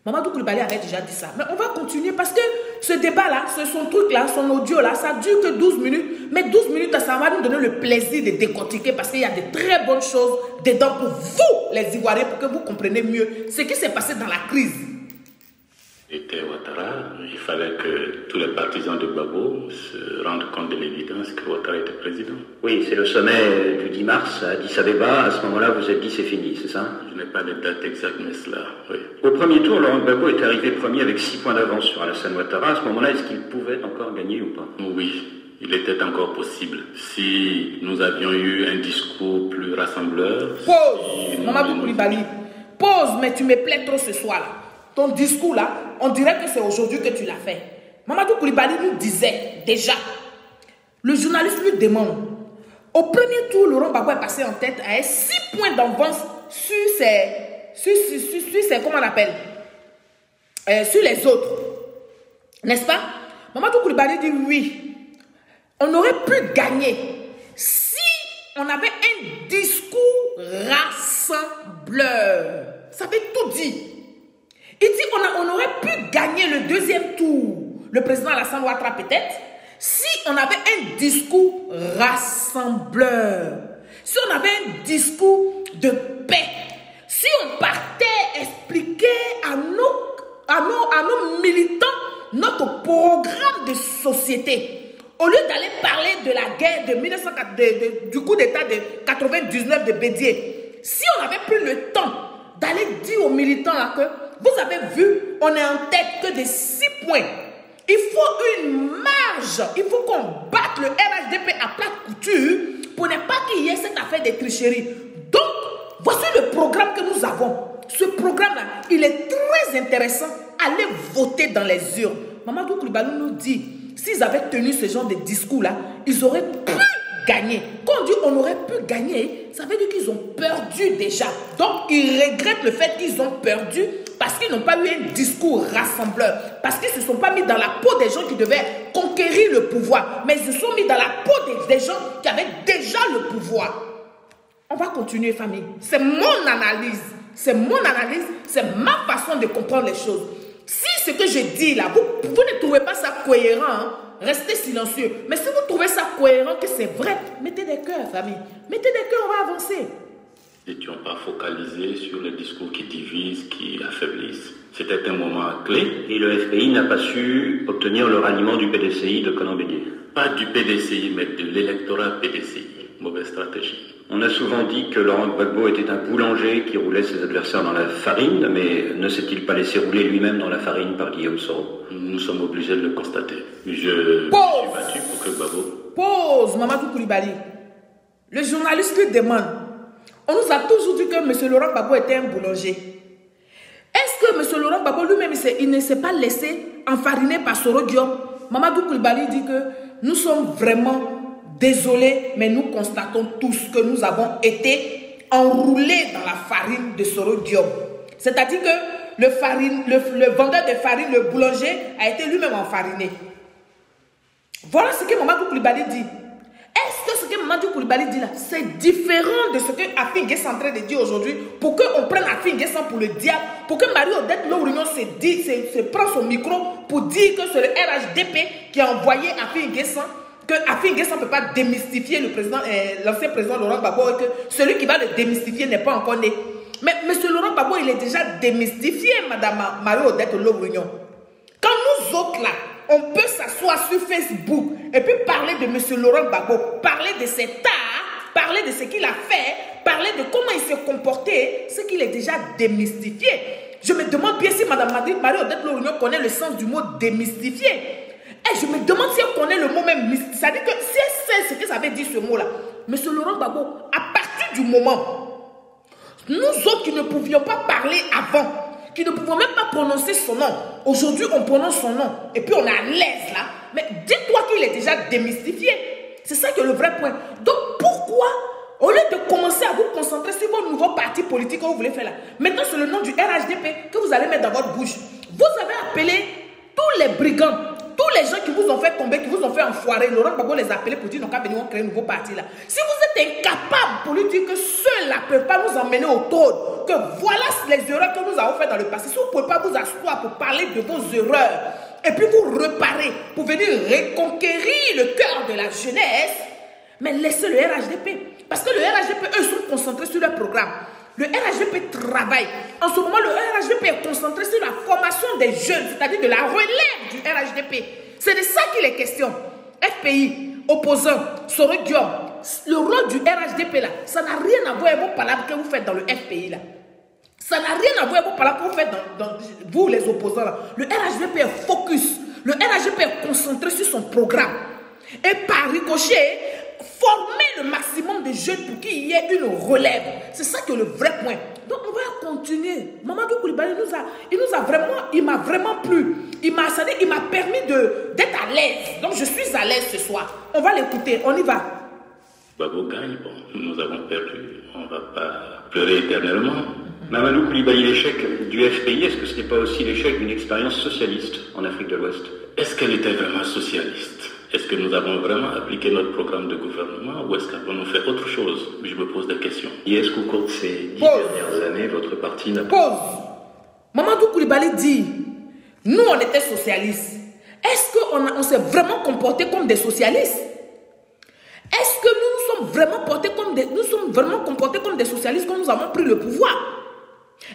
Mamadou Coulibaly avait déjà dit ça. Mais on va continuer parce que ce débat-là, son truc-là, son audio-là, ça dure que 12 minutes. Mais 12 minutes, ça va nous donner le plaisir de décortiquer parce qu'il y a de très bonnes choses dedans pour vous, les Ivoiriens, pour que vous compreniez mieux ce qui s'est passé dans la crise. Était Ouattara, il fallait que tous les partisans de Gbagbo se rendent compte de l'évidence que Ouattara était président. Oui, c'est le sommet du 10 mars à Addis Abeba. À ce moment-là, vous êtes dit c'est fini, c'est ça? Je n'ai pas de date exacte, mais cela, oui. Au premier tour, Laurent Gbagbo est arrivé premier avec 6 points d'avance sur Alassane Ouattara. À ce moment-là, est-ce qu'il pouvait encore gagner ou pas? Oui, il était encore possible. Si nous avions eu un discours plus rassembleur... Pause, Mamadou Coulibaly. Pause, mais tu me plais trop ce soir là. Ton discours là, on dirait que c'est aujourd'hui que tu l'as fait. Mamadou Coulibaly nous disait déjà, le journaliste lui demande, au premier tour, Laurent Gbagbo est passé en tête avec 6 points d'avance sur ses, comment on appelle, sur les autres. N'est-ce pas? Mamadou Coulibaly dit oui. On aurait pu gagner si on avait un discours rassembleur. Ça veut tout dire. Il dit on aurait pu gagner le deuxième tour, le président Alassane Ouattara peut-être, si on avait un discours rassembleur, si on avait un discours de paix, si on partait expliquer à nos militants notre programme de société, au lieu d'aller parler de la guerre de du coup d'état de 99 de Bédié, si on avait pris le temps d'aller dire aux militants là que vous avez vu, on est en tête que de 6 points. Il faut une marge, il faut qu'on batte le RHDP à plate couture pour ne pas qu'il y ait cette affaire de tricherie. Donc, voici le programme que nous avons. Ce programme-là, il est très intéressant. Allez voter dans les urnes. Mamadou Coulibaly nous dit, s'ils avaient tenu ce genre de discours-là, ils auraient pu gagner. Quand on dit on aurait pu gagner, ça veut dire qu'ils ont perdu déjà. Donc, ils regrettent le fait qu'ils ont perdu parce qu'ils n'ont pas eu un discours rassembleur. Parce qu'ils ne se sont pas mis dans la peau des gens qui devaient conquérir le pouvoir. Mais ils se sont mis dans la peau des gens qui avaient déjà le pouvoir. On va continuer, famille. C'est mon analyse. C'est mon analyse. C'est ma façon de comprendre les choses. Si ce que je dis là, vous ne trouvez pas ça cohérent, hein, restez silencieux. Mais si vous trouvez ça cohérent, que c'est vrai, mettez des cœurs, famille. Mettez des cœurs, on va avancer. N'étions pas focalisés sur les discours qui divisent, qui affaiblissent. C'était un moment clé. Et le FPI n'a pas su obtenir le ralliement du PDCI de Conan Bédié. Pas du PDCI, mais de l'électorat PDCI. Mauvaise stratégie. On a souvent dit que Laurent Gbagbo était un boulanger qui roulait ses adversaires dans la farine, mais ne s'est-il pas laissé rouler lui-même dans la farine par Guillaume Soro? Nous sommes obligés de le constater. Je suis battu pour que Gbagbo... Pause, Mamadou Coulibaly. Le journaliste lui demande, on nous a toujours dit que M. Laurent Gbagbo était un boulanger. Est-ce que M. Laurent Gbagbo lui-même, il ne s'est pas laissé enfariner par Soro Guillaume? Mamadou Coulibaly dit que nous sommes vraiment désolés, mais nous constatons tous que nous avons été enroulés dans la farine de Soro Guillaume. C'est-à-dire que le vendeur de farine, le boulanger, a été lui-même enfariné. Voilà ce que Mamadou Coulibaly dit. Est-ce que ce que Mamadou Coulibaly dit là, c'est différent de ce que Afin Guessan est en train de dire aujourd'hui pour qu'on prenne Afin Guessan pour le diable, pour que Marie-Odette Lorignon se prend son micro pour dire que c'est le RHDP qui a envoyé Afin Guessan, que Afin Guessan ne peut pas démystifier le président, l'ancien président Laurent Gbagbo, et que celui qui va le démystifier n'est pas encore né. Mais M. Laurent Gbagbo, il est déjà démystifié, Madame Marie-Odette Lorignon. Quand nous autres là, on peut s'asseoir sur Facebook et puis parler de M. Laurent Gbagbo, parler de ses tares, parler de ce qu'il a fait, parler de comment il s'est comporté, c'est qu'il est déjà démystifié. Je me demande bien si Mme Marie-Odette Lorignon connaît le sens du mot démystifié. Et je me demande si elle connaît le mot même mystique. C'est-à-dire que si elle sait ce que ça veut dire ce mot-là, M. Laurent Gbagbo, à partir du moment, nous autres qui ne pouvions pas parler avant, qui ne pouvions même pas prononcer son nom, aujourd'hui on prononce son nom, et puis on est à l'aise là, mais dis-toi qu'il est déjà démystifié. C'est ça qui est le vrai point. Donc pourquoi, au lieu de commencer à vous concentrer sur vos nouveaux partis politiques que vous voulez faire là, maintenant c'est le nom du RHDP que vous allez mettre dans votre bouche. Vous avez appelé tous les brigands, tous les gens qui vous ont fait tomber, qui vous ont fait enfoirer. Laurent Gbagbo les a appelés pour dire non, qu'à venir on crée un nouveau parti là. Si vous êtes incapable pour lui dire que ceux-là ne peuvent pas nous emmener au trône, que voilà les erreurs que nous avons faites dans le passé, si vous ne pouvez pas vous asseoir pour parler de vos erreurs et puis vous reparer pour venir reconquérir le cœur de la jeunesse, mais laissez le RHDP. Parce que le RHDP, eux, sont concentrés sur leur programme. Le RHDP travaille. En ce moment, le RHDP est concentré sur la formation des jeunes, c'est-à-dire de la relève du RHDP. C'est de ça qu'il est question. FPI, opposants, Soro Guillaume, le rôle du RHDP là, ça n'a rien à voir avec vos palabres que vous faites dans le FPI là. Ça n'a rien à voir avec vos palabres que vous faites dans vous les opposants là. Le RHDP est focus. Le RHDP est concentré sur son programme. Et par ricochet, former le maximum de jeunes pour qu'il y ait une relève. C'est ça qui est le vrai point. Donc on va continuer. Mamadou Coulibaly il m'a vraiment plu. Il m'a permis d'être à l'aise. Donc je suis à l'aise ce soir. On va l'écouter, on y va. Gbagbo gagne, bon, nous avons perdu. On ne va pas pleurer éternellement. Mamadou Coulibaly, l'échec du FPI, est-ce que ce n'est pas aussi l'échec d'une expérience socialiste en Afrique de l'Ouest? Est-ce qu'elle était vraiment socialiste? Est-ce que nous avons vraiment appliqué notre programme de gouvernement ou est-ce qu'on fait autre chose? Je me pose des questions. Et est-ce qu'au cours de ces 10 dernières années, votre parti n'a pas... Pause. Mamadou Koulibaly dit, nous on était socialistes. Est-ce qu'on s'est vraiment comporté comme des socialistes? Est-ce que nous sommes vraiment comportés comme des socialistes quand nous avons pris le pouvoir?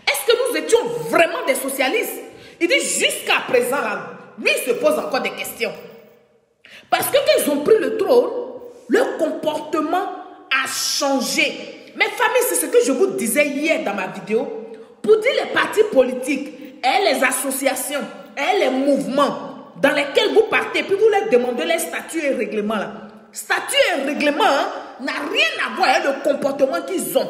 Est-ce que nous étions vraiment des socialistes? Il dit jusqu'à présent, là, lui il se pose encore des questions. Parce que quand ils ont pris le trône, leur comportement a changé. Mes familles, c'est ce que je vous disais hier dans ma vidéo. Pour dire les partis politiques et les associations et les mouvements dans lesquels vous partez, puis vous leur demandez les statuts et règlements là. Statut et règlement n'a rien à voir avec le comportement qu'ils ont.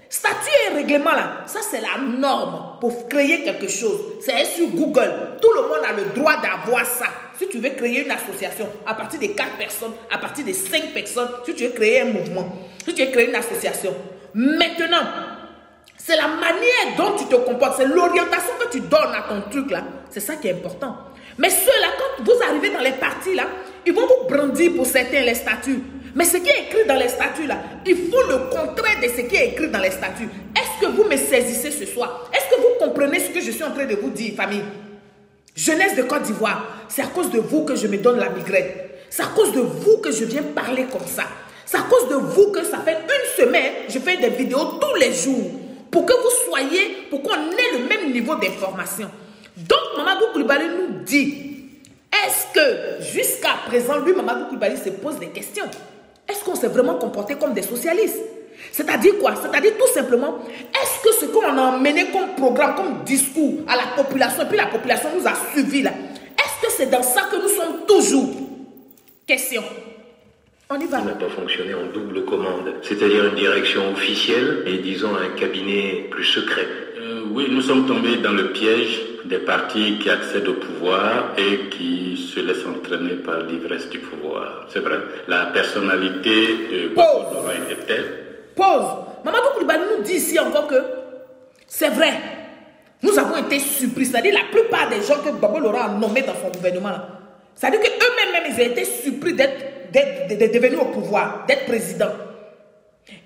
Statut et règlement là, ça c'est la norme pour créer quelque chose. C'est sur Google. Tout le monde a le droit d'avoir ça. Si tu veux créer une association à partir de 4 personnes, à partir de 5 personnes, si tu veux créer un mouvement, si tu veux créer une association. Maintenant, c'est la manière dont tu te comportes, c'est l'orientation que tu donnes à ton truc là. C'est ça qui est important. Mais ceux-là, quand vous arrivez dans les partis là, ils vont vous brandir pour certains les statuts. Mais ce qui est écrit dans les statuts là, il faut le contraire de ce qui est écrit dans les statuts. Est-ce que vous me saisissez ce soir? Est-ce que vous comprenez ce que je suis en train de vous dire, famille? Jeunesse de Côte d'Ivoire, c'est à cause de vous que je me donne la migraine. C'est à cause de vous que je viens parler comme ça. C'est à cause de vous que ça fait une semaine, je fais des vidéos tous les jours. Pour que vous soyez, pour qu'on ait le même niveau d'information. Donc, Mamadou Koulibaly nous dit, est-ce que jusqu'à présent, lui, Mamadou Koulibaly se pose des questions? Est-ce qu'on s'est vraiment comporté comme des socialistes? C'est-à-dire quoi? C'est-à-dire tout simplement, est-ce que ce qu'on a emmené comme programme, comme discours à la population, et puis la population nous a suivis là, est-ce que c'est dans ça que nous sommes toujours? Question. On y va. Ça n'a pas fonctionné en double commande, c'est-à-dire une direction officielle et disons un cabinet plus secret. Oui, nous sommes tombés dans le piège des partis qui accèdent au pouvoir et qui se laissent entraîner par l'ivresse du pouvoir. C'est vrai. La personnalité de Gbagbo Laurent était telle. Pause. Mamadou Koulibaly nous dit ici encore que c'est vrai. Nous avons été surpris. C'est-à-dire la plupart des gens que Gbagbo Laurent a nommés dans son gouvernement là. C'est-à-dire qu'eux-mêmes, ils ont été surpris d'être devenus au pouvoir, d'être président.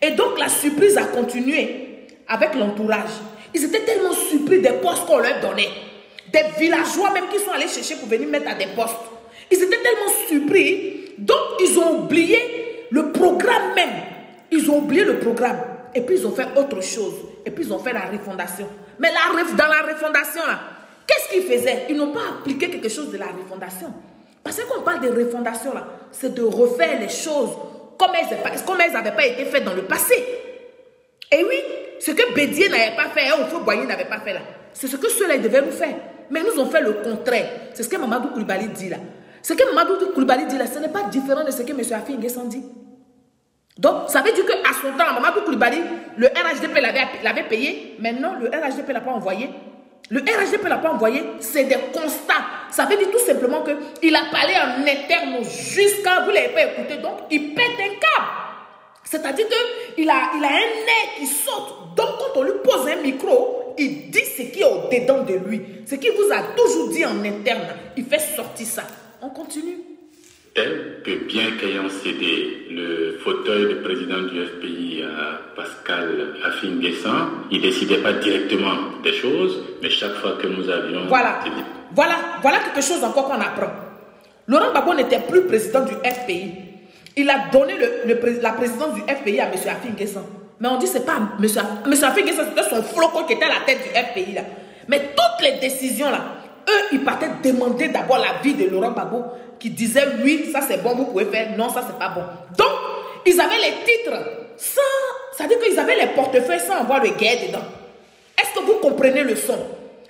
Et donc la surprise a continué avec l'entourage. Ils étaient tellement surpris des postes qu'on leur donnait. Des villageois même qui sont allés chercher pour venir mettre à des postes. Ils étaient tellement surpris. Donc ils ont oublié le programme même. Ils ont oublié le programme. Et puis ils ont fait autre chose. Et puis ils ont fait la refondation. Mais dans la refondation là, qu'est-ce qu'ils faisaient? Ils n'ont pas appliqué quelque chose de la refondation. Parce que quand on parle de refondation là, c'est de refaire les choses comme elles n'avaient pas été faites dans le passé. Et oui, ce que Bédier n'avait pas fait, Oufo Boigny n'avait pas fait là, c'est ce que ceux-là devaient nous faire. Mais nous ont fait le contraire. C'est ce que Mamadou Koulibaly dit là. Ce que Mamadou Koulibaly dit là, ce n'est pas différent de ce que M. Affi N'Guessan dit. Donc, ça veut dire qu'à son temps, Mamadou Koulibaly, le RHDP l'avait payé. Maintenant, le RHDP ne l'a pas envoyé. Le RHDP ne l'a pas envoyé. C'est des constats. Ça veut dire tout simplement qu'il a parlé en interne jusqu'à vous ne l'avez pas écouté. Donc, il pète un câble. C'est-à-dire qu'il a un nez qui saute. Donc, quand on lui pose un micro, il dit ce qui est au-dedans de lui. Ce qu'il vous a toujours dit en interne. Il fait sortir ça. On continue. Tel que bien qu'ayant cédé le fauteuil de président du FPI à Pascal Affi N'Guessan, il ne décidait pas directement des choses, mais chaque fois que nous avions... Voilà quelque chose encore qu'on apprend. Laurent Gbagbo n'était plus président du FPI. Il a donné la présidence du FPI à M. Affi N'Guessan. Mais on dit que ce n'est pas M. Affi N'Guessan, c'était son flocon qui était à la tête du FPI. Là. Mais toutes les décisions, là, eux, ils partaient demander d'abord l'avis de Laurent Gbagbo qui disait oui, ça c'est bon, vous pouvez faire, non, ça c'est pas bon. Donc, ils avaient les titres sans... C'est-à-dire qu'ils avaient les portefeuilles sans avoir le guet dedans. Est-ce que vous comprenez le son?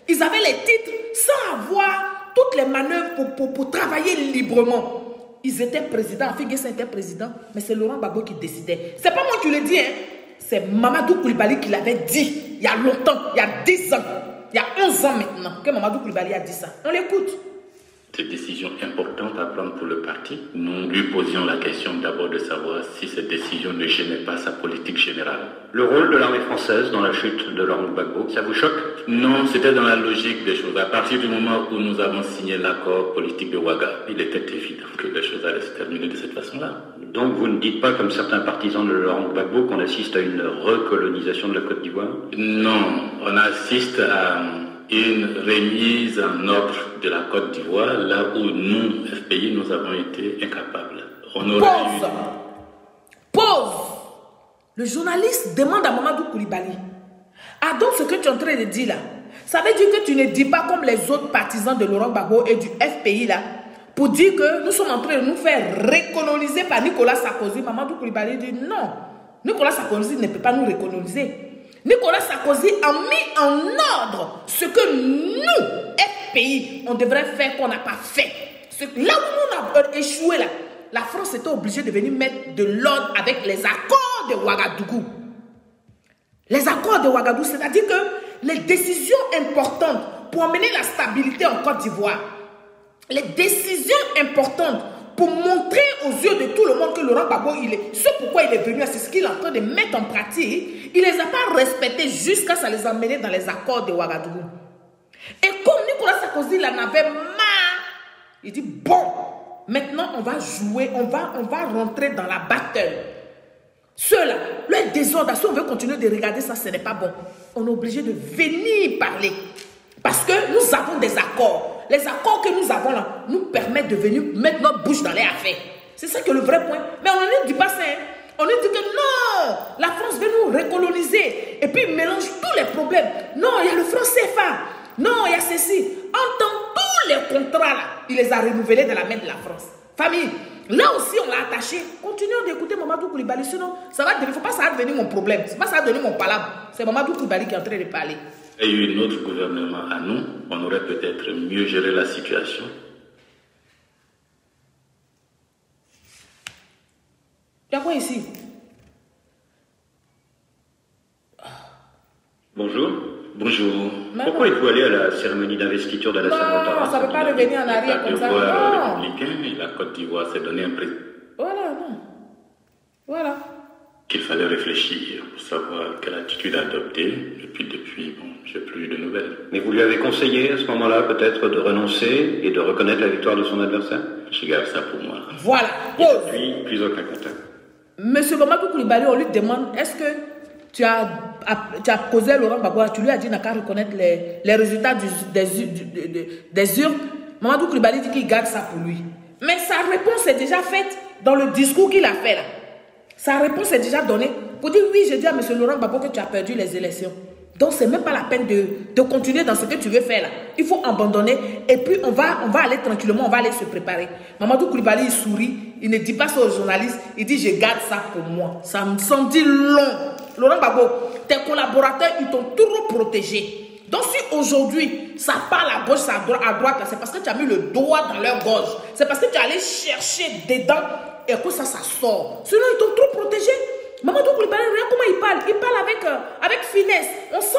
Ils avaient les titres sans avoir toutes les manœuvres pour travailler librement. Ils étaient présidents, Affi N'Guessan était président, mais c'est Laurent Gbagbo qui décidait. C'est pas moi qui le dis, hein. C'est Mamadou Koulibaly qui l'avait dit il y a longtemps, il y a 10 ans, il y a 11 ans maintenant, que Mamadou Koulibaly a dit ça. On l'écoute. des décisions importantes à prendre pour le parti. Nous lui posions la question d'abord de savoir si cette décision ne gênait pas sa politique générale. Le rôle de l'armée française dans la chute de Laurent Gbagbo, ça vous choque? Non, c'était dans la logique des choses. À partir du moment où nous avons signé l'accord politique de Ouaga, il était évident que les choses allaient se terminer de cette façon-là. Donc vous ne dites pas, comme certains partisans de Laurent Gbagbo, qu'on assiste à une recolonisation de la Côte d'Ivoire? Non, on assiste à une remise en ordre de la Côte d'Ivoire, là où nous, FPI, nous avons été incapables. Pause. Le journaliste demande à Mamadou Koulibaly, ah donc ce que tu es en train de dire là, ça veut dire que tu ne dis pas comme les autres partisans de Laurent Gbagbo et du FPI là, pour dire que nous sommes en train de nous faire recoloniser par Nicolas Sarkozy. Mamadou Koulibaly dit non, Nicolas Sarkozy ne peut pas nous recoloniser. Nicolas Sarkozy a mis en ordre ce que nous, FPI, on devrait faire qu'on n'a pas fait. Là où on a échoué, là, la France était obligée de venir mettre de l'ordre avec les accords de Ouagadougou. Les accords de Ouagadougou, c'est-à-dire que les décisions importantes pour amener la stabilité en Côte d'Ivoire, les décisions importantes pour montrer aux yeux de tout le monde que Laurent Gbagbo, c'est pourquoi il est venu, c'est ce qu'il est en train de mettre en pratique, il ne les a pas respectés jusqu'à ça les amener dans les accords de Ouagadougou. Et comme Nicolas Sarkozy en avait marre, il dit bon, maintenant on va jouer, on va rentrer dans la bataille. Ceux-là, le désordre, si on veut continuer de regarder ça, ce n'est pas bon. On est obligé de venir parler. Parce que nous avons des accords. Les accords que nous avons là nous permettent de venir mettre notre bouche dans les affaires. C'est ça que le vrai point. Mais on ne dit pas ça. Hein. On ne dit que non, la France veut nous recoloniser. Et puis il mélange tous les problèmes. Non, il y a le franc CFA. Non, il y a ceci. Entend tous les contrats là, il les a renouvelés dans la main de la France. Famille, là aussi on l'a attaché. Continuons d'écouter Mamadou Koulibaly. Sinon, il ne faut pas ça devenir mon problème. Ce n'est pas ça devenir mon palabre. C'est Mamadou Koulibaly qui est en train de parler. Et eu notre gouvernement à nous, on aurait peut-être mieux géré la situation. Il y a quoi ici? Bonjour. Bonjour. Pourquoi êtes-vous allé à la cérémonie d'investiture de la Non, ça ne peut pas revenir en arrière comme ça. Non. Républicain et la Côte d'Ivoire s'est donné un prix. Voilà, non. Voilà. Qu'il fallait réfléchir pour savoir quelle attitude adopter. Et puis depuis, bon, j'ai plus eu de nouvelles. Mais vous lui avez conseillé à ce moment-là peut-être de renoncer et de reconnaître la victoire de son adversaire? Je garde ça pour moi. Voilà. Et puis aucun contact. Monsieur Mamadou Koulibaly, on lui demande, est-ce que tu as causé à Laurent Gbagbo, tu lui as dit n'a qu'à reconnaître les résultats des urnes. Mamadou Koulibaly dit qu'il garde ça pour lui. Mais sa réponse est déjà faite dans le discours qu'il a fait là. Sa réponse est déjà donnée pour dire oui, j'ai dit à M. Laurent Gbagbo que tu as perdu les élections. Donc, ce n'est même pas la peine de continuer dans ce que tu veux faire là. Il faut abandonner et puis on va aller tranquillement, on va aller se préparer. Mamadou Koulibaly, il sourit, il ne dit pas ça aux journalistes, il dit je garde ça pour moi. Ça me semble dit long. Laurent Gbagbo, tes collaborateurs, ils t'ont toujours protégé. Donc, si aujourd'hui, ça parle à gauche, ça à droite, c'est parce que tu as mis le doigt dans leur gorge. C'est parce que tu es allé chercher dedans et que ça sort. Sinon, ils t'ont trop protégé. Mamadou Koulibaly, regarde comment il parle. Il parle avec finesse. On sent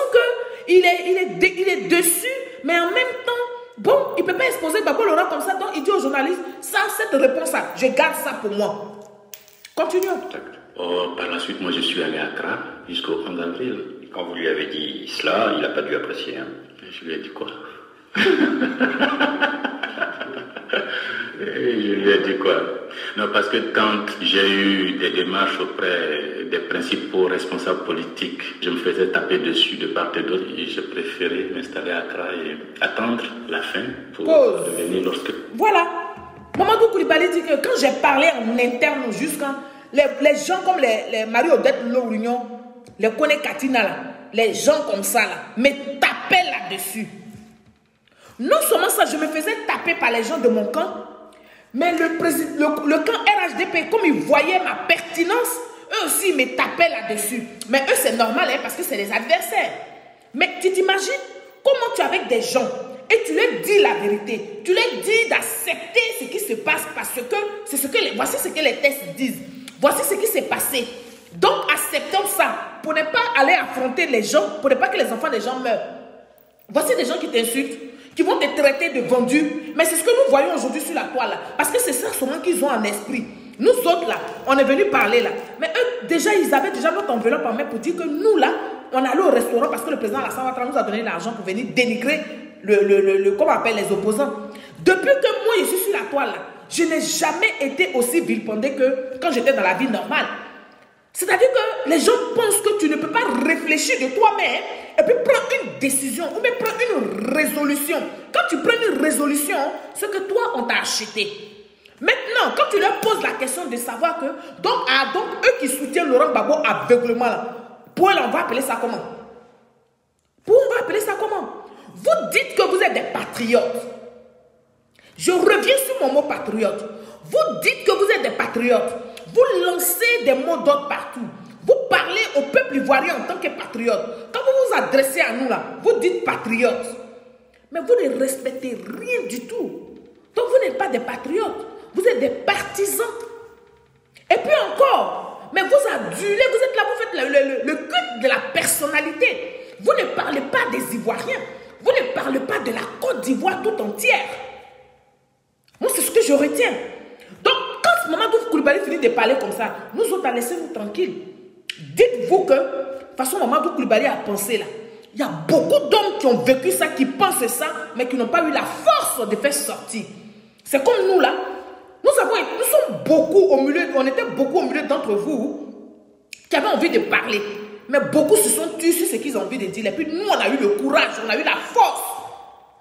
qu'il est dessus, mais en même temps, bon, il ne peut pas exposer Gbagbo Laurent comme ça. Donc, il dit aux journalistes, ça, cette réponse-là, je garde ça pour moi. Continuons. Par la suite, moi, je suis allé à Accra jusqu'au 11 avril. Et quand vous lui avez dit cela, il n'a pas dû apprécier. Hein. Je lui ai dit quoi? Je lui ai dit quoi? Non, parce que quand j'ai eu des démarches auprès des principaux responsables politiques, je me faisais taper dessus de part et d'autre et j'ai préféré m'installer à Accra et attendre la fin pour revenir lorsque... Voilà. Mamadou Koulibaly dit que quand j'ai parlé en interne jusqu'à... Les gens comme les Marie-Odette Lohouignon, les Kone Katina, là, les gens comme ça, là, me tapaient là-dessus. Non seulement ça, je me faisais taper par les gens de mon camp, mais le camp RHDP, comme ils voyaient ma pertinence, eux aussi me tapaient là-dessus. Mais eux, c'est normal, hein, parce que c'est des adversaires. Mais tu t'imagines comment tu es avec des gens et tu leur dis la vérité. Tu leur dis d'accepter ce qui se passe parce que c'est voici ce que les tests disent. Voici ce qui s'est passé. Donc, acceptons ça pour ne pas aller affronter les gens, pour ne pas que les enfants des gens meurent. Voici des gens qui t'insultent, qui vont te traiter de vendu. Mais c'est ce que nous voyons aujourd'hui sur la toile là. Parce que c'est ça seulement qu'ils ont en esprit. Nous autres là, on est venus parler là. Mais eux, déjà, ils avaient déjà notre enveloppe en main pour dire que nous là, on allait au restaurant parce que le président Alassane Ouattara nous a donné l'argent pour venir dénigrer comment on appelle les opposants. Depuis que moi je suis sur la toile là, je n'ai jamais été aussi vilipendé que quand j'étais dans la vie normale. C'est-à-dire que les gens pensent que tu ne peux pas réfléchir de toi-même et puis prendre une décision ou bien prendre une résolution. Quand tu prends une résolution, c'est que toi, on t'a acheté. Maintenant, quand tu leur poses la question de savoir que, donc eux qui soutiennent Laurent Gbagbo aveuglement, là, on va appeler ça comment? On va appeler ça comment? Vous dites que vous êtes des patriotes. Je reviens sur mon mot patriote. Vous dites que vous êtes des patriotes. Vous lancez des mots d'ordre partout. Vous parlez au peuple ivoirien en tant que patriote. Quand vous vous adressez à nous là, vous dites patriote. Mais vous ne respectez rien du tout. Donc vous n'êtes pas des patriotes. Vous êtes des partisans. Et puis encore, mais vous adulez, vous êtes là, vous faites le culte de la personnalité. Vous ne parlez pas des Ivoiriens. Vous ne parlez pas de la Côte d'Ivoire tout entière. Moi, c'est ce que je retiens. Donc, quand Mamadou Coulibaly finit de parler comme ça, nous autres, laissez-nous tranquilles. Dites-vous que, de toute façon, Mamadou Coulibaly a pensé là. Il y a beaucoup d'hommes qui ont vécu ça, qui pensent ça, mais qui n'ont pas eu la force de faire sortir. C'est comme nous là. Nous sommes beaucoup au milieu, on était beaucoup au milieu d'entre vous qui avaient envie de parler. Mais beaucoup se sont tués sur ce qu'ils ont envie de dire. Et puis nous, on a eu le courage, on a eu la force,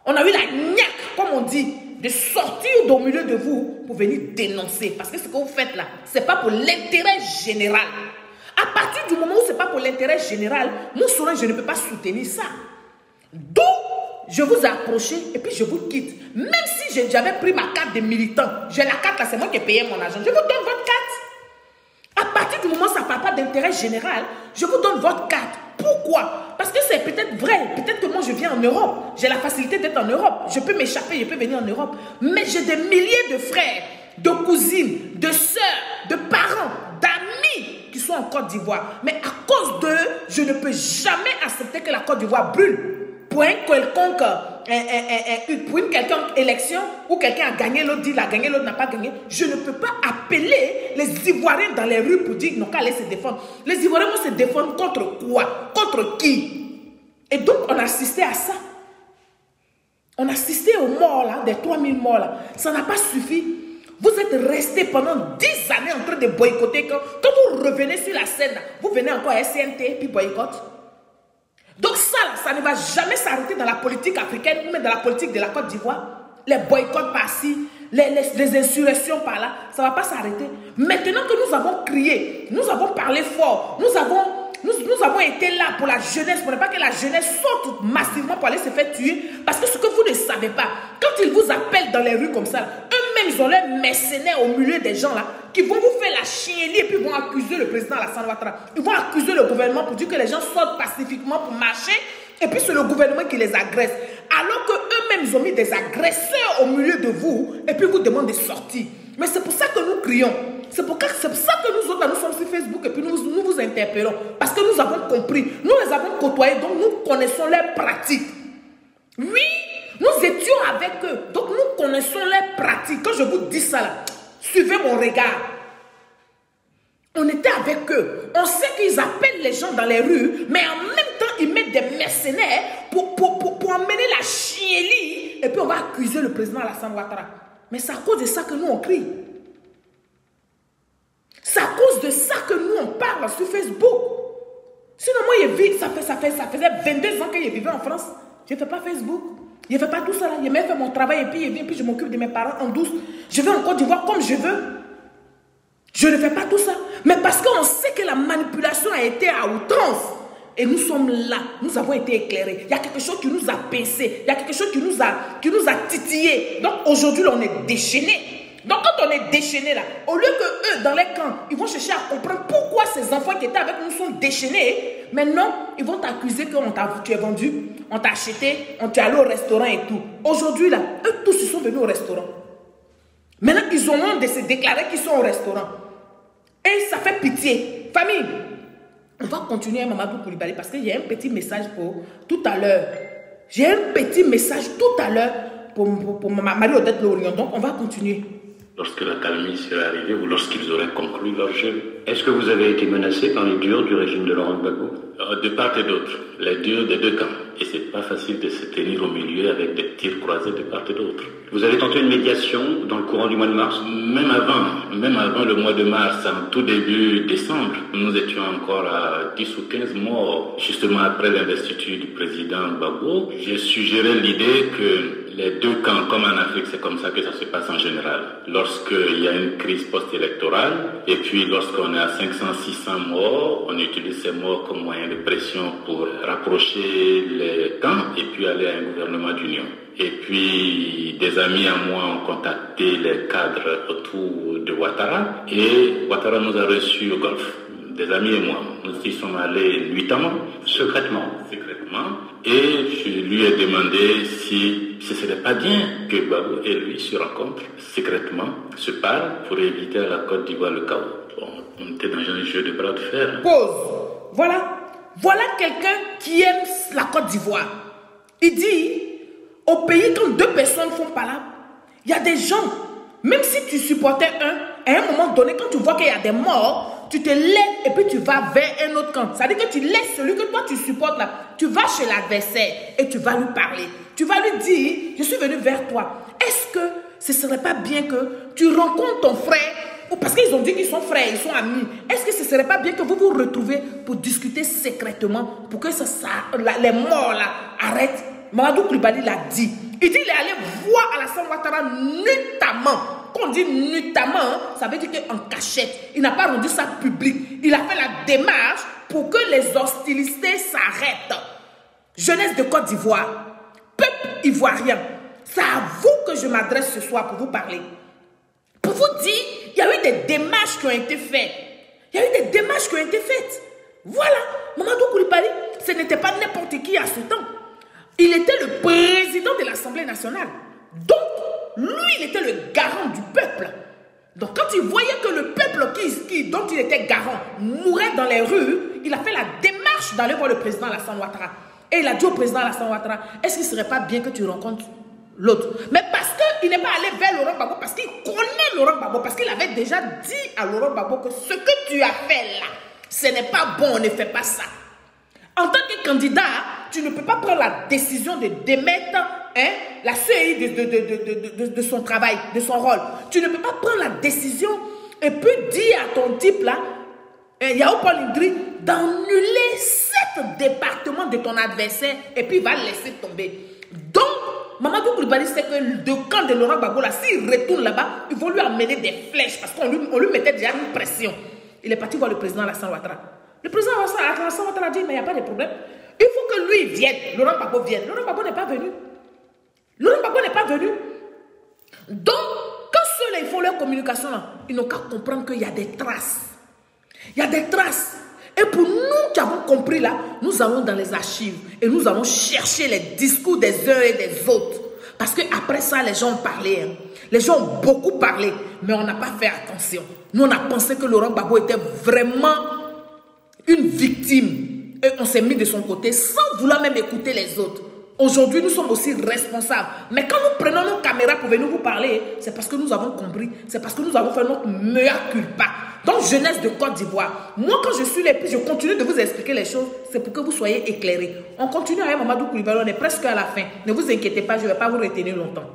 on a eu la niaque, comme on dit, de sortir au milieu de vous pour venir dénoncer. Parce que ce que vous faites là, ce n'est pas pour l'intérêt général. À partir du moment où ce n'est pas pour l'intérêt général, moi, je ne peux pas soutenir ça. Donc, je vous ai approché et puis je vous quitte. Même si j'avais pris ma carte de militant, j'ai la carte là, c'est moi qui ai payé mon argent. Je vous donne votre carte. À partir du moment où ça ne parle pas d'intérêt général, je vous donne votre carte. Pourquoi? Parce que c'est peut-être vrai. Peut-être que moi je viens en Europe. J'ai la facilité d'être en Europe. Je peux m'échapper, je peux venir en Europe. Mais j'ai des milliers de frères, de cousines, de sœurs, de parents, d'amis qui sont en Côte d'Ivoire. Mais à cause d'eux, je ne peux jamais accepter que la Côte d'Ivoire brûle. Pour un quelconque, pour une quelconque élection où quelqu'un a gagné, l'autre dit qu'il a gagné, l'autre n'a pas gagné, je ne peux pas appeler les Ivoiriens dans les rues pour dire qu'ils n'ont qu'à aller se défendre. Les Ivoiriens vont se défendre contre quoi? Contre qui? Et donc on a assisté à ça. On a assisté aux morts là, des 3000 morts là. Ça n'a pas suffi. Vous êtes restés pendant 10 années en train de boycotter. Quand vous revenez sur la scène, là, vous venez encore à SNT puis boycott. Donc ça ne va jamais s'arrêter dans la politique africaine ou même dans la politique de la Côte d'Ivoire. Les boycotts par-ci, les insurrections par-là, ça ne va pas s'arrêter. Maintenant que nous avons crié, nous avons parlé fort, nous avons été là pour la jeunesse, pour ne pas que la jeunesse sorte massivement pour aller se faire tuer. Parce que ce que vous ne savez pas, quand ils vous appellent dans les rues comme ça, eux-mêmes, ils ont leurs mercenaires au milieu des gens là, qui vont vous faire la chienlit et puis vont accuser le président Alassane Ouattara. Ils vont accuser le gouvernement pour dire que les gens sortent pacifiquement pour marcher et puis c'est le gouvernement qui les agresse. Alors que eux-mêmes, ils ont mis des agresseurs au milieu de vous et puis vous demandent de sortir. Mais c'est pour ça que nous crions. C'est pour ça que nous autres, nous sommes sur Facebook et puis nous vous interpellons. Parce que nous avons compris. Nous les avons côtoyés, donc nous connaissons leurs pratiques. Oui, nous étions avec eux. Donc nous connaissons leurs pratiques. Quand je vous dis ça là, suivez mon regard. On était avec eux. On sait qu'ils appellent les gens dans les rues, mais en même temps, ils mettent des mercenaires pour emmener la chienlit. Et puis on va accuser le président Alassane Ouattara. Mais c'est à cause de ça que nous on crie. C'est à cause de ça que nous on parle sur Facebook. Sinon moi, ça faisait 22 ans que je vivais en France. Je ne fais pas Facebook. Je ne fais pas tout ça là. Je même fait mon travail et puis je m'occupe de mes parents en douce. Je vais en Côte d'Ivoire comme je veux. Je ne fais pas tout ça. Mais parce qu'on sait que la manipulation a été à outrance. Et nous sommes là. Nous avons été éclairés. Il y a quelque chose qui nous a pincé. Il y a quelque chose qui nous a titillé. Donc aujourd'hui, on est déchaînés. Donc quand on est déchaînés là, au lieu que eux, dans les camps, ils vont chercher à comprendre pourquoi ces enfants qui étaient avec nous sont déchaînés. Maintenant, ils vont t'accuser que tu es vendu, on t'a acheté, on t'est allé au restaurant et tout. Aujourd'hui là, eux tous ils sont venus au restaurant. Maintenant, ils ont honte de se déclarer qu'ils sont au restaurant. Et ça fait pitié. Famille, on va continuer à Mamadou Coulibaly parce qu'il y a un petit message pour tout à l'heure. J'ai un petit message tout à l'heure pour Marie-Odette Lorient. Donc, on va continuer. Lorsque la calmie serait arrivée ou lorsqu'ils auraient conclu leur jeu. Est-ce que vous avez été menacé par les durs du régime de Laurent Gbagbo? De part et d'autre, les durs des deux camps. Et c'est pas facile de se tenir au milieu avec des tirs croisés de part et d'autre. Vous avez tenté une médiation dans le courant du mois de mars? Même avant le mois de mars, en tout début décembre, nous étions encore à 10 ou 15 morts, justement après l'investiture du président Gbagbo. J'ai suggéré l'idée que les deux camps, comme en Afrique, c'est comme ça que ça se passe en général. Lorsqu'il y a une crise post-électorale, et puis lorsqu'on est à 500, 600 morts, on utilise ces morts comme moyen de pression pour rapprocher les camps et puis aller à un gouvernement d'union. Et puis, des amis à moi ont contacté les cadres autour de Ouattara, et Ouattara nous a reçus au Golfe. Des amis et moi, nous y sommes allés nuitamment, secrètement, et je lui ai demandé si ce ne serait pas bien que Gbagbo et lui se rencontrent secrètement, se parlent pour éviter à la Côte d'Ivoire le chaos. Bon, on était dans un jeu de bras de fer. Pause. Voilà quelqu'un qui aime la Côte d'Ivoire. Il dit, au pays, quand deux personnes font palabre, il y a des gens, même si tu supportais un, à un moment donné, quand tu vois qu'il y a des morts, tu te lèves et puis tu vas vers un autre camp. C'est-à-dire que tu laisses celui que toi tu supportes là. Tu vas chez l'adversaire et tu vas lui parler. Tu vas lui dire, je suis venu vers toi. Est-ce que ce ne serait pas bien que tu rencontres ton frère? Parce qu'ils ont dit qu'ils sont frères, ils sont amis. Est-ce que ce ne serait pas bien que vous vous retrouviez pour discuter secrètement pour que les morts là arrêtent? Mamadou Coulibaly l'a dit. Il dit qu'il est allé voir Alassane Ouattara nuitamment. Quand on dit nuitamment, ça veut dire qu'en cachette. Il n'a pas rendu ça public. Il a fait la démarche pour que les hostilités s'arrêtent. Jeunesse de Côte d'Ivoire, peuple ivoirien, c'est à vous que je m'adresse ce soir pour vous parler. Pour vous dire, il y a eu des démarches qui ont été faites. Voilà, Mamadou Coulibaly, ce n'était pas n'importe qui à ce temps. Il était le président de l'Assemblée nationale. Donc, lui, il était le garant du peuple. Donc, quand il voyait que le peuple dont il était garant mourait dans les rues, il a fait la démarche d'aller voir le président Alassane Ouattara. Et il a dit au président Alassane Ouattara, est-ce qu'il ne serait pas bien que tu rencontres l'autre? Mais parce qu'il n'est pas allé vers Laurent Gbagbo, parce qu'il connaît Laurent Gbagbo, parce qu'il avait déjà dit à Laurent Gbagbo que ce que tu as fait là, ce n'est pas bon, on ne fait pas ça. En tant que candidat, tu ne peux pas prendre la décision de démettre la CEI de son travail, de son rôle. Tu ne peux pas prendre la décision et puis dire à ton type là, Yao Paul Idri, d'annuler 7 départements de ton adversaire et puis il va laisser tomber. Donc, Mamadou Coulibaly sait que le camp de Laurent Gbagbo là, s'il retourne là-bas, ils vont lui amener des flèches parce qu'on lui mettait déjà une pression. Il est parti voir le président Alassane Ouattara. Le président Alassane Ouattara a dit, mais il n'y a pas de problème. Il faut que lui vienne, Laurent Gbagbo vienne. Laurent Gbagbo n'est pas venu. Donc, quand ceux-là, ils font leur communication, là, ils n'ont qu'à comprendre qu'il y a des traces. Et pour nous qui avons compris là, nous allons dans les archives et nous allons chercher les discours des uns et des autres. Parce qu'après ça, les gens ont parlé. Les gens ont beaucoup parlé, mais on n'a pas fait attention. Nous, on a pensé que Laurent Gbagbo était vraiment une victime. Et on s'est mis de son côté sans vouloir même écouter les autres. Aujourd'hui, nous sommes aussi responsables. Mais quand nous prenons nos caméras pour venir vous parler, c'est parce que nous avons compris. C'est parce que nous avons fait notre meilleur culpa. Donc, jeunesse de Côte d'Ivoire, moi, quand je suis là, puis je continue de vous expliquer les choses, c'est pour que vous soyez éclairés. On continue avec Mamadou Coulibaly, on est presque à la fin. Ne vous inquiétez pas, je ne vais pas vous retenir longtemps.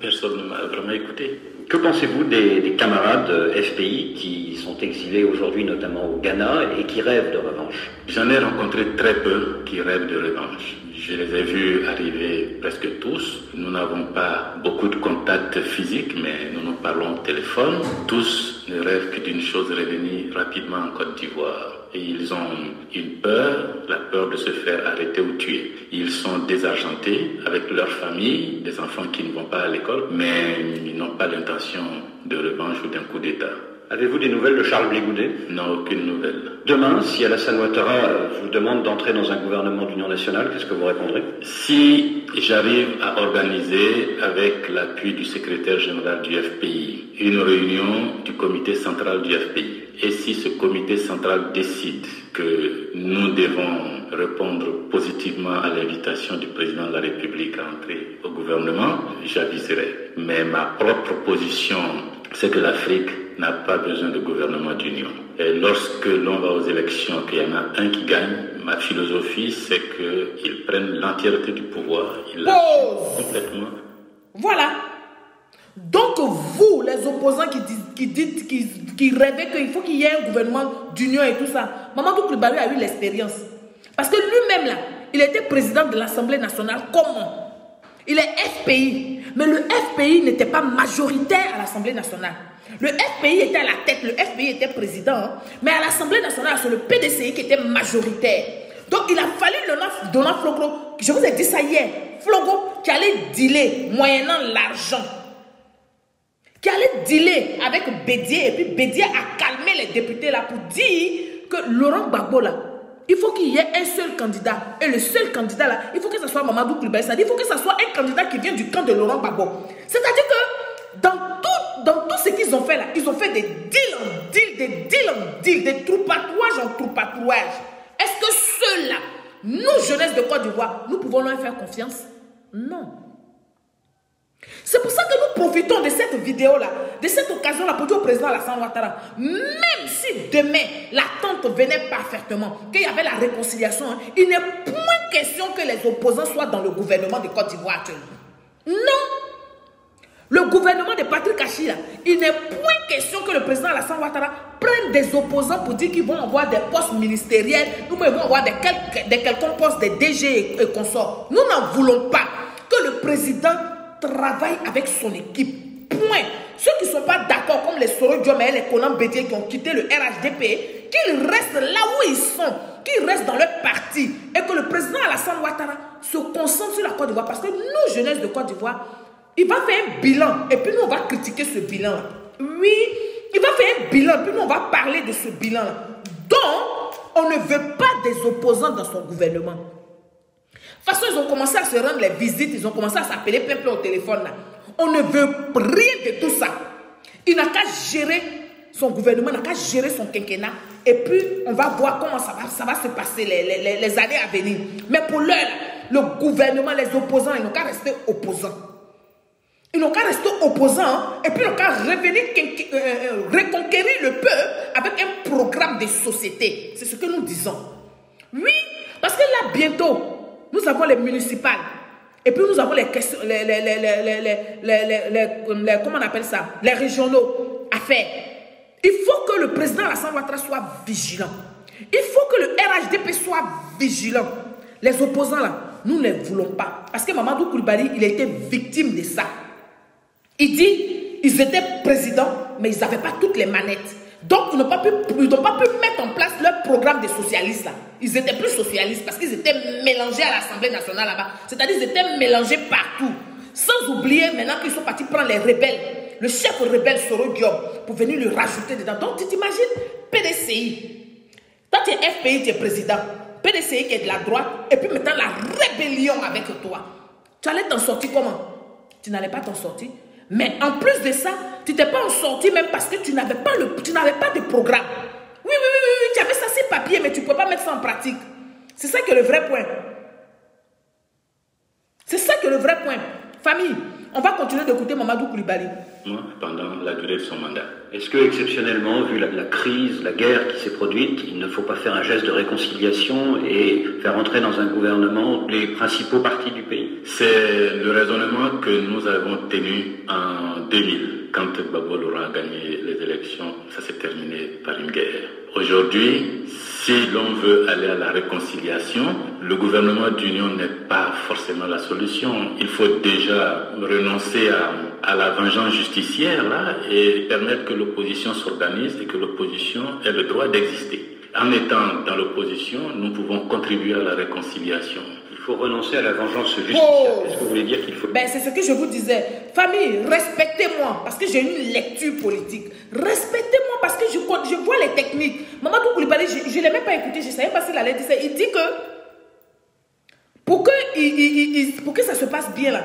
Personne ne m'a vraiment écouté. Que pensez-vous des camarades FPI qui sont exilés aujourd'hui, notamment au Ghana, et qui rêvent de revanche? J'en ai rencontré très peu qui rêvent de revanche. Je les ai vus arriver presque tous. Nous n'avons pas beaucoup de contacts physiques, mais nous nous parlons au téléphone. Tous ne rêvent que d'une chose, revenir rapidement en Côte d'Ivoire. Et ils ont une peur, la peur de se faire arrêter ou tuer. Ils sont désargentés avec leur famille, des enfants qui ne vont pas à l'école, mais ils n'ont pas l'intention de revanche ou d'un coup d'État. Avez-vous des nouvelles de Charles Blé Goudet? Non, aucune nouvelle. Demain, si Alassane Ouattara vous demande d'entrer dans un gouvernement d'union nationale, qu'est-ce que vous répondrez? Si j'arrive à organiser, avec l'appui du secrétaire général du FPI, une réunion du comité central du FPI, Et si ce comité central décide que nous devons répondre positivement à l'invitation du président de la République à entrer au gouvernement, j'aviserai. Mais ma propre position, c'est que l'Afrique n'a pas besoin de gouvernement d'union. Et lorsque l'on va aux élections, qu'il y en a un qui gagne, ma philosophie, c'est qu'ils prennent l'entièreté du pouvoir, ils l'assument complètement. Voilà. Donc vous, les opposants qui rêvaient qu'il faut qu'il y ait un gouvernement d'union et tout ça, Mamadou Coulibaly a eu l'expérience. Parce que lui-même là, il était président de l'Assemblée nationale. Comment? Il est FPI. Mais le FPI n'était pas majoritaire à l'Assemblée nationale. Le FPI était à la tête, le FPI était président. Hein, mais à l'Assemblée nationale, c'est le PDCI qui était majoritaire. Donc il a fallu Donald Flogro, je vous ai dit ça hier, Flogro qui allait dealer moyennant l'argent. Qui allait dealer avec Bédier, et puis Bédier a calmé les députés là pour dire que Laurent Gbagbo là, il faut qu'il y ait un seul candidat. Et le seul candidat là, il faut que ce soit Mamadou Coulibaly. C'est-à-dire qu'il faut que ce soit un candidat qui vient du camp de Laurent Gbagbo. C'est-à-dire que dans tout ce qu'ils ont fait là, ils ont fait des deals en deals, des deals en deals, des troupatouages en troupatouages. Est-ce que ceux-là, nous, jeunesse de Côte d'Ivoire, nous pouvons leur faire confiance? Non. C'est pour ça que nous profitons de cette vidéo-là, de cette occasion-là pour dire au président Alassane Ouattara, même si demain l'attente venait parfaitement, qu'il y avait la réconciliation, hein, il n'est point question que les opposants soient dans le gouvernement de Côte d'Ivoire actuellement. Non. Le gouvernement de Patrick Achi, là, il n'est point question que le président Alassane Ouattara prenne des opposants pour dire qu'ils vont avoir des postes ministériels, ou ils vont avoir des quelconques postes de DG et consorts. Nous n'en voulons pas que le président travaille avec son équipe. Point. Ceux qui ne sont pas d'accord, comme les Soro Diome et les Conan Bédier qui ont quitté le RHDP, qu'ils restent là où ils sont, qu'ils restent dans leur parti, et que le président Alassane Ouattara se concentre sur la Côte d'Ivoire. Parce que nous, jeunesse de Côte d'Ivoire, il va faire un bilan, et puis nous, on va critiquer ce bilan-là. Oui, il va faire un bilan, puis nous, on va parler de ce bilan-là. Donc, on ne veut pas des opposants dans son gouvernement. De toute façon, ils ont commencé à se rendre les visites, ils ont commencé à s'appeler plein au téléphone là. On ne veut rien de tout ça. Il n'a qu'à gérer son gouvernement, n'a qu'à gérer son quinquennat. Et puis, on va voir comment ça va se passer les années à venir. Mais pour l'heure, le gouvernement, les opposants, ils n'ont qu'à rester opposants. Ils n'ont qu'à rester opposants et puis ils n'ont qu'à revenir reconquérir le peuple avec un programme de société. C'est ce que nous disons. Oui, parce que là, bientôt, nous avons les municipales. Et puis nous avons les questions, comment on appelle ça? Les régionaux à faire. Il faut que le président Alassane Ouattara soit vigilant. Il faut que le RHDP soit vigilant. Les opposants là, nous ne les voulons pas. Parce que Mamadou Coulibaly, il a été victime de ça. Il dit, ils étaient présidents, mais ils n'avaient pas toutes les manettes. Donc, ils n'ont pas pu mettre en place leur programme de socialistes là. Ils étaient plus socialistes parce qu'ils étaient mélangés à l'Assemblée nationale là-bas. C'est-à-dire qu'ils étaient mélangés partout. Sans oublier maintenant qu'ils sont partis prendre les rebelles. Le chef rebelle Soro Diop pour venir le rajouter dedans. Donc, tu t'imagines, PDCI. Toi, tu es FPI, tu es président. PDCI qui est de la droite. Et puis maintenant, la rébellion avec toi. Tu allais t'en sortir comment? Tu n'allais pas t'en sortir. Mais en plus de ça, tu t'es pas en sorti même parce que tu n'avais pas de programme. Oui, tu avais ça sur papier, mais tu ne peux pas mettre ça en pratique. C'est ça qui est le vrai point. C'est ça qui est le vrai point. Famille, on va continuer d'écouter Mamadou Coulibaly. Pendant la durée de son mandat. Est-ce que, exceptionnellement, vu la crise, la guerre qui s'est produite, il ne faut pas faire un geste de réconciliation et faire entrer dans un gouvernement les principaux partis du pays? C'est le raisonnement que nous avons tenu en 2000. Quand Gbagbo Laurent a gagné les élections, ça s'est terminé par une guerre. Aujourd'hui, si l'on veut aller à la réconciliation, le gouvernement d'union n'est pas forcément la solution. Il faut déjà renoncer à la vengeance justicière là, et permettre que l'opposition s'organise et que l'opposition ait le droit d'exister. En étant dans l'opposition, nous pouvons contribuer à la réconciliation. Il faut renoncer à la vengeance judiciaire. Est-ce que vous voulez dire qu'il faut... Ben, c'est ce que je vous disais. Famille, respectez-moi parce que j'ai une lecture politique. Respectez-moi parce que je vois les techniques. Mamadou Coulibaly, je ne l'ai même pas écouté, je ne savais pas s'il allait dire ça. Il dit que pour que ça se passe bien là,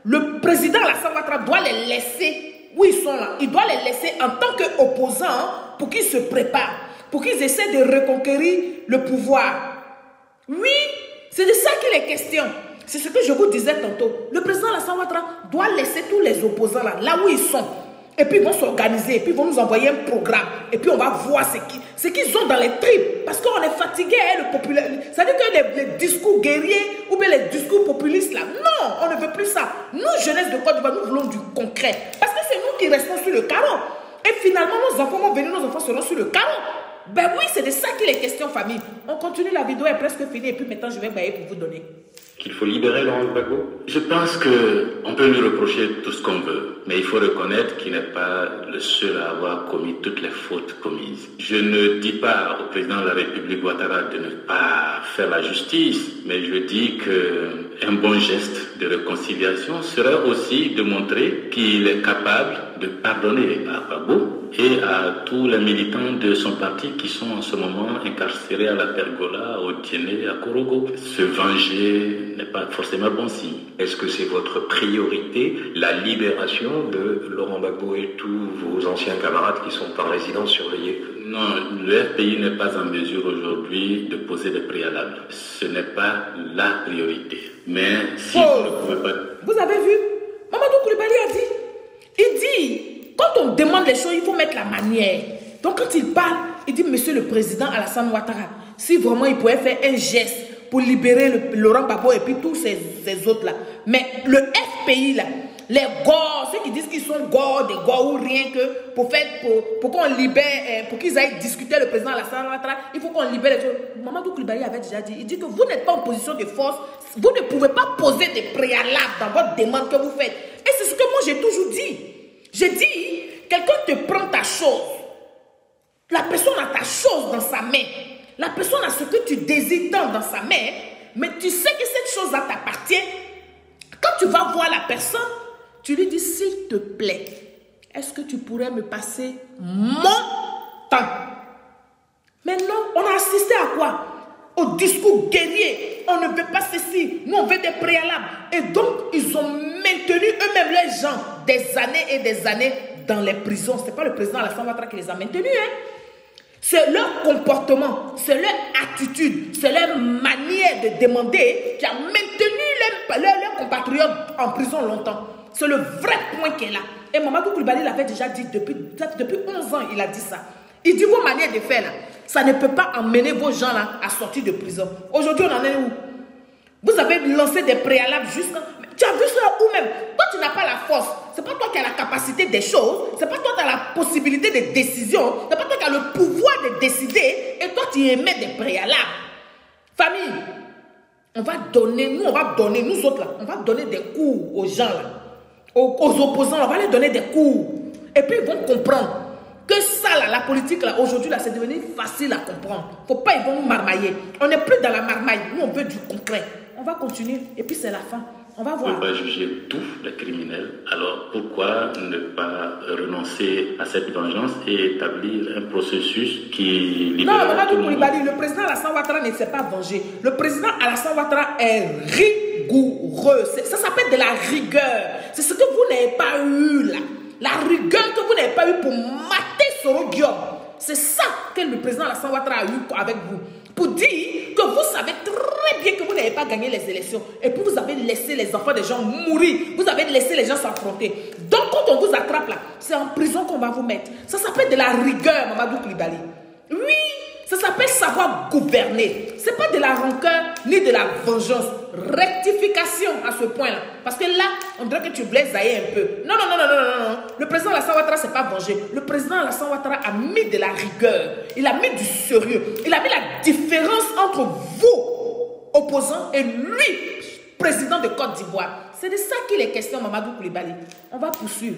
le président Alassane Ouattara doit les laisser où ils sont là. Il doit les laisser en tant qu'opposants pour qu'ils se préparent, pour qu'ils essaient de reconquérir le pouvoir. Oui, c'est de ça qu'il est question. C'est ce que je vous disais tantôt. Le président Alassane Ouattara doit laisser tous les opposants là où ils sont. Et puis ils vont s'organiser, et puis ils vont nous envoyer un programme. Et puis on va voir ce qu'ils ont dans les tripes. Parce qu'on est fatigué, hein, le populaire. C'est-à-dire que les discours guerriers ou bien les discours populistes là, non, on ne veut plus ça. Nous, jeunesse de Côte d'Ivoire, nous voulons du concret. Parce que c'est nous qui restons sur le carreau. Et finalement, nos enfants vont venir, nos enfants seront sur le carreau. Ben oui, c'est de ça qu'il est question, famille. On continue, la vidéo est presque finie. Et puis maintenant, je vais bailler pour vous donner. Qu'il faut libérer Laurent Gbagbo? Je pense qu'on peut lui reprocher tout ce qu'on veut, mais il faut reconnaître qu'il n'est pas le seul à avoir commis toutes les fautes commises. Je ne dis pas au président de la République Ouattara de ne pas faire la justice, mais je dis qu'un bon geste de réconciliation serait aussi de montrer qu'il est capable de pardonner à Gbagbo et à tous les militants de son parti qui sont en ce moment incarcérés à la Pergola, au Djenné, à Korogo. Se venger n'est pas forcément bon signe. Est-ce que c'est votre priorité, la libération de Laurent Gbagbo et tous vos anciens camarades qui sont en résidence surveillée? Non, le FPI n'est pas en mesure aujourd'hui de poser des préalables. Ce n'est pas la priorité. Mais si vous ne pouvez pas... Vous avez vu? Mamadou Koulibaly a dit. Il dit, quand on demande les choses, il faut mettre la manière. Donc quand il parle, il dit, monsieur le président Alassane Ouattara, si vraiment il pouvait faire un geste pour libérer Laurent Gbagbo et puis tous ces autres-là. Mais le FPI, là, les gors, ceux qui disent qu'ils sont gors, des gors ou rien que pour qu'on libère, pour qu'ils aillent discuter le président Alassane Ouattara, il faut qu'on libère les choses. Mamadou Koulibaly avait déjà dit, il dit que vous n'êtes pas en position de force, vous ne pouvez pas poser des préalables dans votre demande que vous faites. Et c'est ce que moi j'ai toujours dit. J'ai dit, quelqu'un te prend ta chose, la personne a ta chose dans sa main, la personne a ce que tu désires tant dans sa main, mais tu sais que cette chose-là t'appartient. Quand tu vas voir la personne, tu lui dis, s'il te plaît, est-ce que tu pourrais me passer mon temps? Mais non, on a assisté à quoi? Au discours guerrier. On ne veut pas ceci, nous on veut des préalables. Et donc, ils ont maintenu eux-mêmes les gens des années et des années dans les prisons. Ce n'est pas le président Alassane Ouattara qui les a maintenus, hein? C'est leur comportement, c'est leur attitude, c'est leur manière de demander qui a maintenu leurs compatriotes en prison longtemps. C'est le vrai point qui est là. Et Mamadou Koulibaly l'avait déjà dit depuis 11 ans, il a dit ça. Il dit vos manières de faire là, ça ne peut pas emmener vos gens là à sortir de prison. Aujourd'hui, on en est où? Vous avez lancé des préalables jusqu'à... Tu as vu ça où même? Toi, tu n'as pas la force. C'est pas toi qui as la capacité des choses. C'est pas toi qui as la possibilité de décision. C'est pas toi qui as le pouvoir de décider. Et toi, tu émets des préalables. Famille, on va donner, nous autres là, on va donner des cours aux gens là, aux opposants, on va les donner des cours. Et puis ils vont comprendre que ça là, la politique là, aujourd'hui là, c'est devenu facile à comprendre. Faut pas, ils vont nous marmailler. On n'est plus dans la marmaille. Nous, on veut du concret. On va continuer. Et puis c'est la fin. On va voir. On va juger tous les criminels. Alors pourquoi ne pas renoncer à cette vengeance et établir un processus qui libère tout le monde? Le président Alassane Ouattara ne s'est pas vengé. Le président Alassane Ouattara est rigoureux. Ça s'appelle de la rigueur. C'est ce que vous n'avez pas eu là. La rigueur que vous n'avez pas eu pour mater Soro Diop. C'est ça que le président Alassane Ouattara a eu avec vous. Pour dire que vous savez très bien que vous n'avez pas gagné les élections. Et puis vous avez laissé les enfants des gens mourir. Vous avez laissé les gens s'affronter. Donc quand on vous attrape là, c'est en prison qu'on va vous mettre. Ça s'appelle de la rigueur, Mamadou Koulibaly. Oui, ça s'appelle savoir gouverner. Ce n'est pas de la rancœur ni de la vengeance. Rectification à ce point-là. Parce que là, on dirait que tu voulais zailler un peu. Non. Le président Alassane Ouattara ne s'est pas vengé. Le président Alassane Ouattara a mis de la rigueur. Il a mis du sérieux. Il a mis la différence entre vous, opposants, et lui, président de Côte d'Ivoire. C'est de ça qu'il est question, Mamadou Koulibaly. On va poursuivre.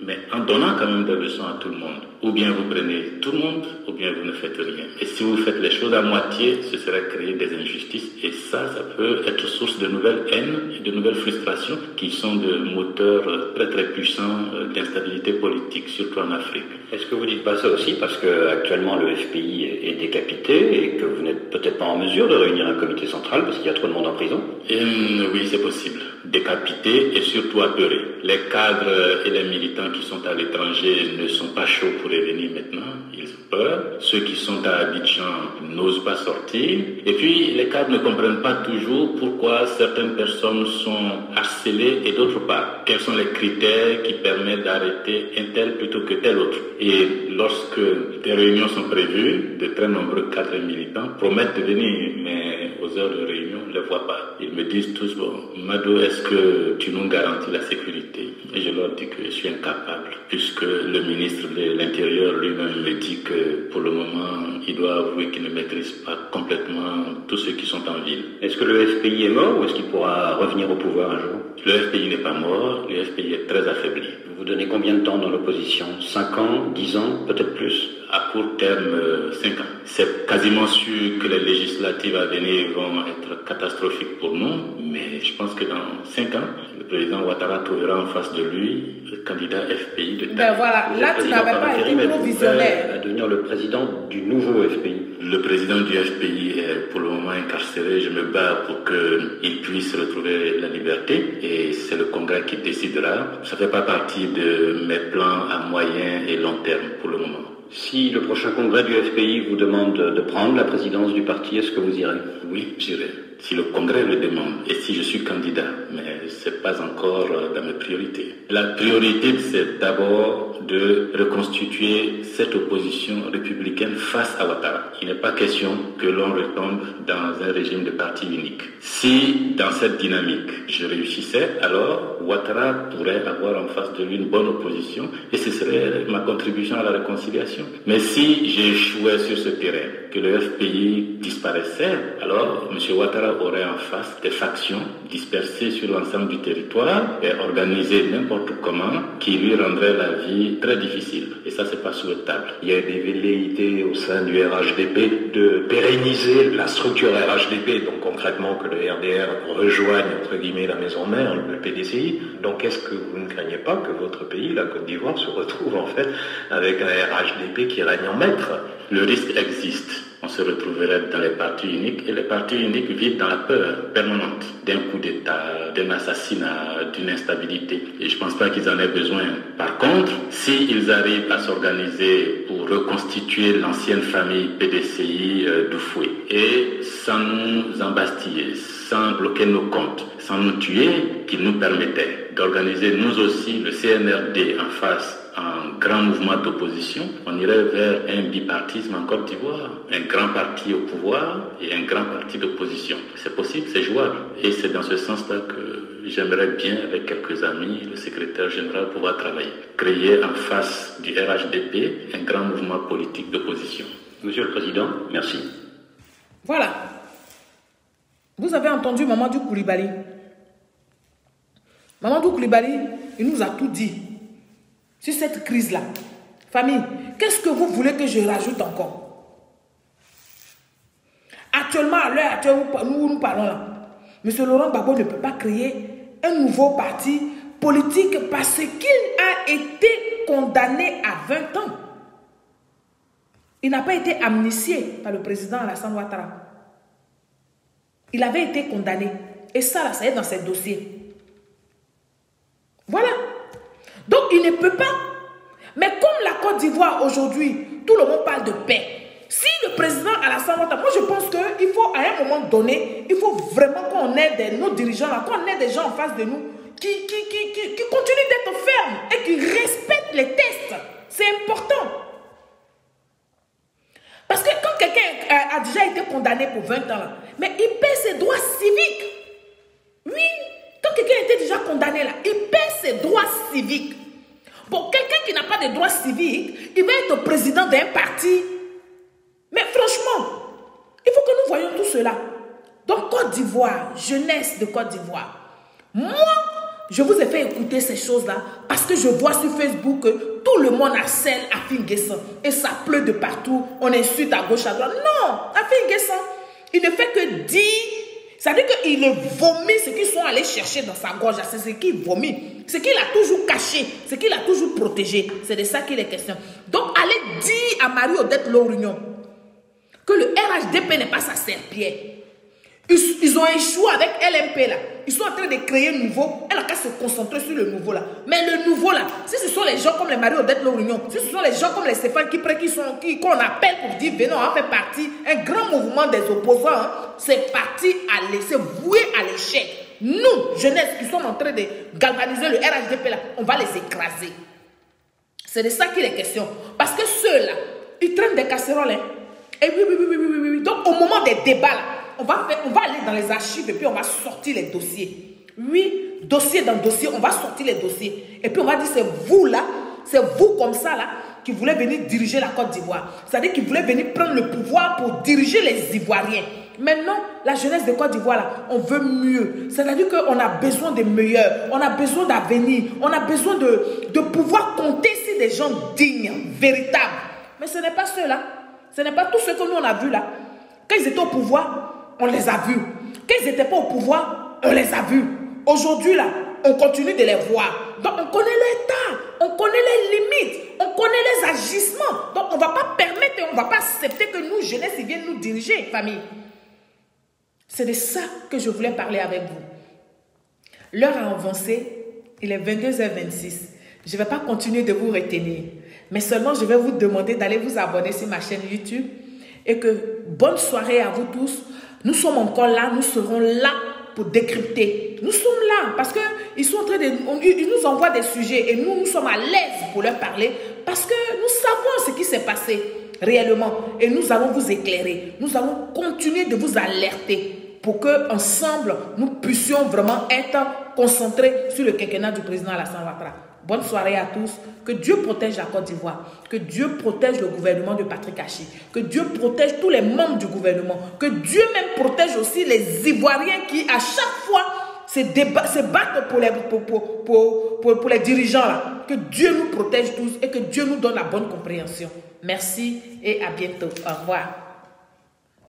Mais en donnant quand même des leçons à tout le monde. Ou bien vous prenez tout le monde, ou bien vous ne faites rien. Et si vous faites les choses à moitié, ce serait créer des injustices. Et ça peut être source de nouvelles haines et de nouvelles frustrations qui sont de moteurs très très puissants d'instabilité politique, surtout en Afrique. Est-ce que vous ne dites pas ça aussi parce qu'actuellement le FPI est décapité et que vous n'êtes peut-être pas en mesure de réunir un comité central parce qu'il y a trop de monde en prison? Oui, c'est possible. Décapité et surtout apeuré. Les cadres et les militaires militants qui sont à l'étranger ne sont pas chauds pour revenir maintenant, ils ont peur. Ceux qui sont à Abidjan n'osent pas sortir. Et puis, les cadres ne comprennent pas toujours pourquoi certaines personnes sont harcelées et d'autres pas. Quels sont les critères qui permettent d'arrêter un tel plutôt que tel autre. Et lorsque des réunions sont prévues, de très nombreux cadres et militants promettent de venir, mais aux heures de réunion, on ne les voit pas. Ils me disent tous, bon, Mado, est-ce que tu nous garantis la sécurité? Et je leur dis que je suis incapable, puisque le ministre de l'Intérieur lui-même me dit que pour le moment, il doit avouer qu'il ne maîtrise pas complètement tous ceux qui sont en ville. Est-ce que le FPI est mort ou est-ce qu'il pourra revenir au pouvoir un jour? Le FPI n'est pas mort, le FPI est très affaibli. Vous vous donnez combien de temps dans l'opposition? 5 ans, 10 ans, peut-être plus? À court terme, 5 ans. C'est quasiment sûr que les législatives à venir vont être catastrophiques pour nous, mais je pense que dans 5 ans, le président Ouattara trouvera en face de lui le candidat FPI de taille. Ben voilà, là tu n'avais pas été trop visionnaire. À devenir le président du nouveau FPI. Le président du FPI est pour le moment incarcéré. Je me bats pour qu'il puisse retrouver la liberté et c'est le Congrès qui décidera. Ça ne fait pas partie de mes plans à moyen et long terme pour le moment. Si le prochain congrès du FPI vous demande de prendre la présidence du parti, est-ce que vous irez? Oui, j'irai. Si le congrès le demande et si je suis candidat, mais ce n'est pas encore dans mes priorités. La priorité, c'est d'abord de reconstituer cette opposition républicaine face à Ouattara. Il n'est pas question que l'on retombe dans un régime de parti unique. Si, dans cette dynamique, je réussissais, alors Ouattara pourrait avoir en face de lui une bonne opposition et ce serait ma contribution à la réconciliation. Mais si j'échouais sur ce terrain, que le FPI disparaissait, alors M. Ouattara aurait en face des factions dispersées sur l'ensemble du territoire et organisées n'importe comment qui lui rendraient la vie très difficile. Et ça, c'est pas souhaitable. Il y a des velléités au sein du RHDP de pérenniser la structure RHDP, donc concrètement que le RDR rejoigne entre guillemets la maison mère, le PDCI. Donc est-ce que vous ne craignez pas que votre pays, la Côte d'Ivoire, se retrouve en fait avec un RHDP qui règne en maître? Le risque existe. On se retrouverait dans les partis uniques et les partis uniques vivent dans la peur permanente d'un coup d'État, d'un assassinat, d'une instabilité. Et je ne pense pas qu'ils en aient besoin. Par contre, s'ils arrivent à s'organiser pour reconstituer l'ancienne famille PDCI d'Oufoué et sans nous embastiller, sans bloquer nos comptes, sans nous tuer, qu'ils nous permettaient d'organiser nous aussi le CNRD en face un grand mouvement d'opposition, on irait vers un bipartisme en Côte d'Ivoire, un grand parti au pouvoir et un grand parti d'opposition. C'est possible, c'est jouable. Et c'est dans ce sens-là que j'aimerais bien, avec quelques amis, le secrétaire général, pouvoir travailler. Créer en face du RHDP un grand mouvement politique d'opposition. Monsieur le Président, merci. Voilà. Vous avez entendu Mamadou Koulibaly. Mamadou Koulibaly, il nous a tout dit. Sur cette crise-là. Famille, qu'est-ce que vous voulez que je rajoute encore? Actuellement, à l'heure actuelle où nous parlons là, M. Laurent Gbagbo ne peut pas créer un nouveau parti politique parce qu'il a été condamné à 20 ans. Il n'a pas été amnistié par le président Alassane Ouattara. Il avait été condamné. Et ça, là, ça est dans ses dossiers. Voilà. Donc, il ne peut pas. Mais comme la Côte d'Ivoire aujourd'hui, tout le monde parle de paix. Si le président Alassane Ouattara, moi je pense qu'il faut à un moment donné, il faut vraiment qu'on ait nos dirigeants là, qu'on ait des gens en face de nous qui continuent d'être fermes et qui respectent les tests. C'est important. Parce que quand quelqu'un a déjà été condamné pour 20 ans, là, mais il perd ses droits civiques. Oui, quand quelqu'un a été déjà condamné là, il perd ses droits civiques. Bon, quelqu'un qui n'a pas de droits civiques, il va être président d'un parti. Mais franchement, il faut que nous voyions tout cela. Donc, Côte d'Ivoire, jeunesse de Côte d'Ivoire. Moi, je vous ai fait écouter ces choses-là parce que je vois sur Facebook que tout le monde harcèle Afin Guessan. Et ça pleut de partout. On insulte à gauche, à droite. Non, Afin Guessan, il ne fait que dire. Ça veut dire qu'il vomit ce qu'ils sont allés chercher dans sa gorge. C'est ce qu'il vomit. Ce qu'il a toujours caché. Ce qu'il a toujours protégé. C'est de ça qu'il est question. Donc, allez dire à Marie-Odette Lorignon que le RHDP n'est pas sa serpillère. Ils ont échoué avec LMP là. Ils sont en train de créer un nouveau. Elle n'a qu'à se concentrer sur le nouveau là. Mais le nouveau là, si ce sont les gens comme les Marie-Odette Lorignon, si ce sont les gens comme les Stéphane qu'on appelle pour dire venons, on fait partie, un grand mouvement des opposants, hein, c'est parti à c'est voué à l'échec. Nous, jeunesse, qui sommes en train de galvaniser le RHDP là, on va les écraser. C'est de ça qu'il est question. Parce que ceux-là, ils traînent des casseroles. Hein. Et oui. Donc, au moment des débats là, on va aller dans les archives et puis on va sortir les dossiers. Oui, dossier dans dossier, on va sortir les dossiers. Et puis on va dire, c'est vous là, c'est vous comme ça là, qui voulez venir diriger la Côte d'Ivoire. C'est-à-dire qui voulez venir prendre le pouvoir pour diriger les Ivoiriens. Maintenant, la jeunesse de Côte d'Ivoire là, on veut mieux. C'est-à-dire qu'on a besoin de meilleurs, on a besoin d'avenir, on a besoin de pouvoir compter sur des gens dignes, véritables. Mais ce n'est pas ceux-là. Ce n'est pas tous ceux que nous on a vus là. Quand ils étaient au pouvoir, on les a vus. Quand ils n'étaient pas au pouvoir, on les a vus. Aujourd'hui, là, on continue de les voir. Donc, on connaît l'état, on connaît les limites, on connaît les agissements. Donc, on ne va pas permettre, on ne va pas accepter que nous, jeunesse, ils viennent nous diriger, famille. C'est de ça que je voulais parler avec vous. L'heure a avancé, il est 22h26. Je ne vais pas continuer de vous retenir. Mais seulement, je vais vous demander d'aller vous abonner sur ma chaîne YouTube. Et que bonne soirée à vous tous. Nous sommes encore là, nous serons là pour décrypter. Nous sommes là parce qu'ils sont en train de... Ils nous envoient des sujets et nous sommes à l'aise pour leur parler parce que nous savons ce qui s'est passé réellement et nous allons vous éclairer. Nous allons continuer de vous alerter pour que ensemble nous puissions vraiment être concentrés sur le quinquennat du président Alassane Ouattara. Bonne soirée à tous. Que Dieu protège la Côte d'Ivoire. Que Dieu protège le gouvernement de Patrick Hachi. Que Dieu protège tous les membres du gouvernement. Que Dieu même protège aussi les Ivoiriens qui, à chaque fois, se battent pour les dirigeants là. Que Dieu nous protège tous et que Dieu nous donne la bonne compréhension. Merci et à bientôt. Au revoir.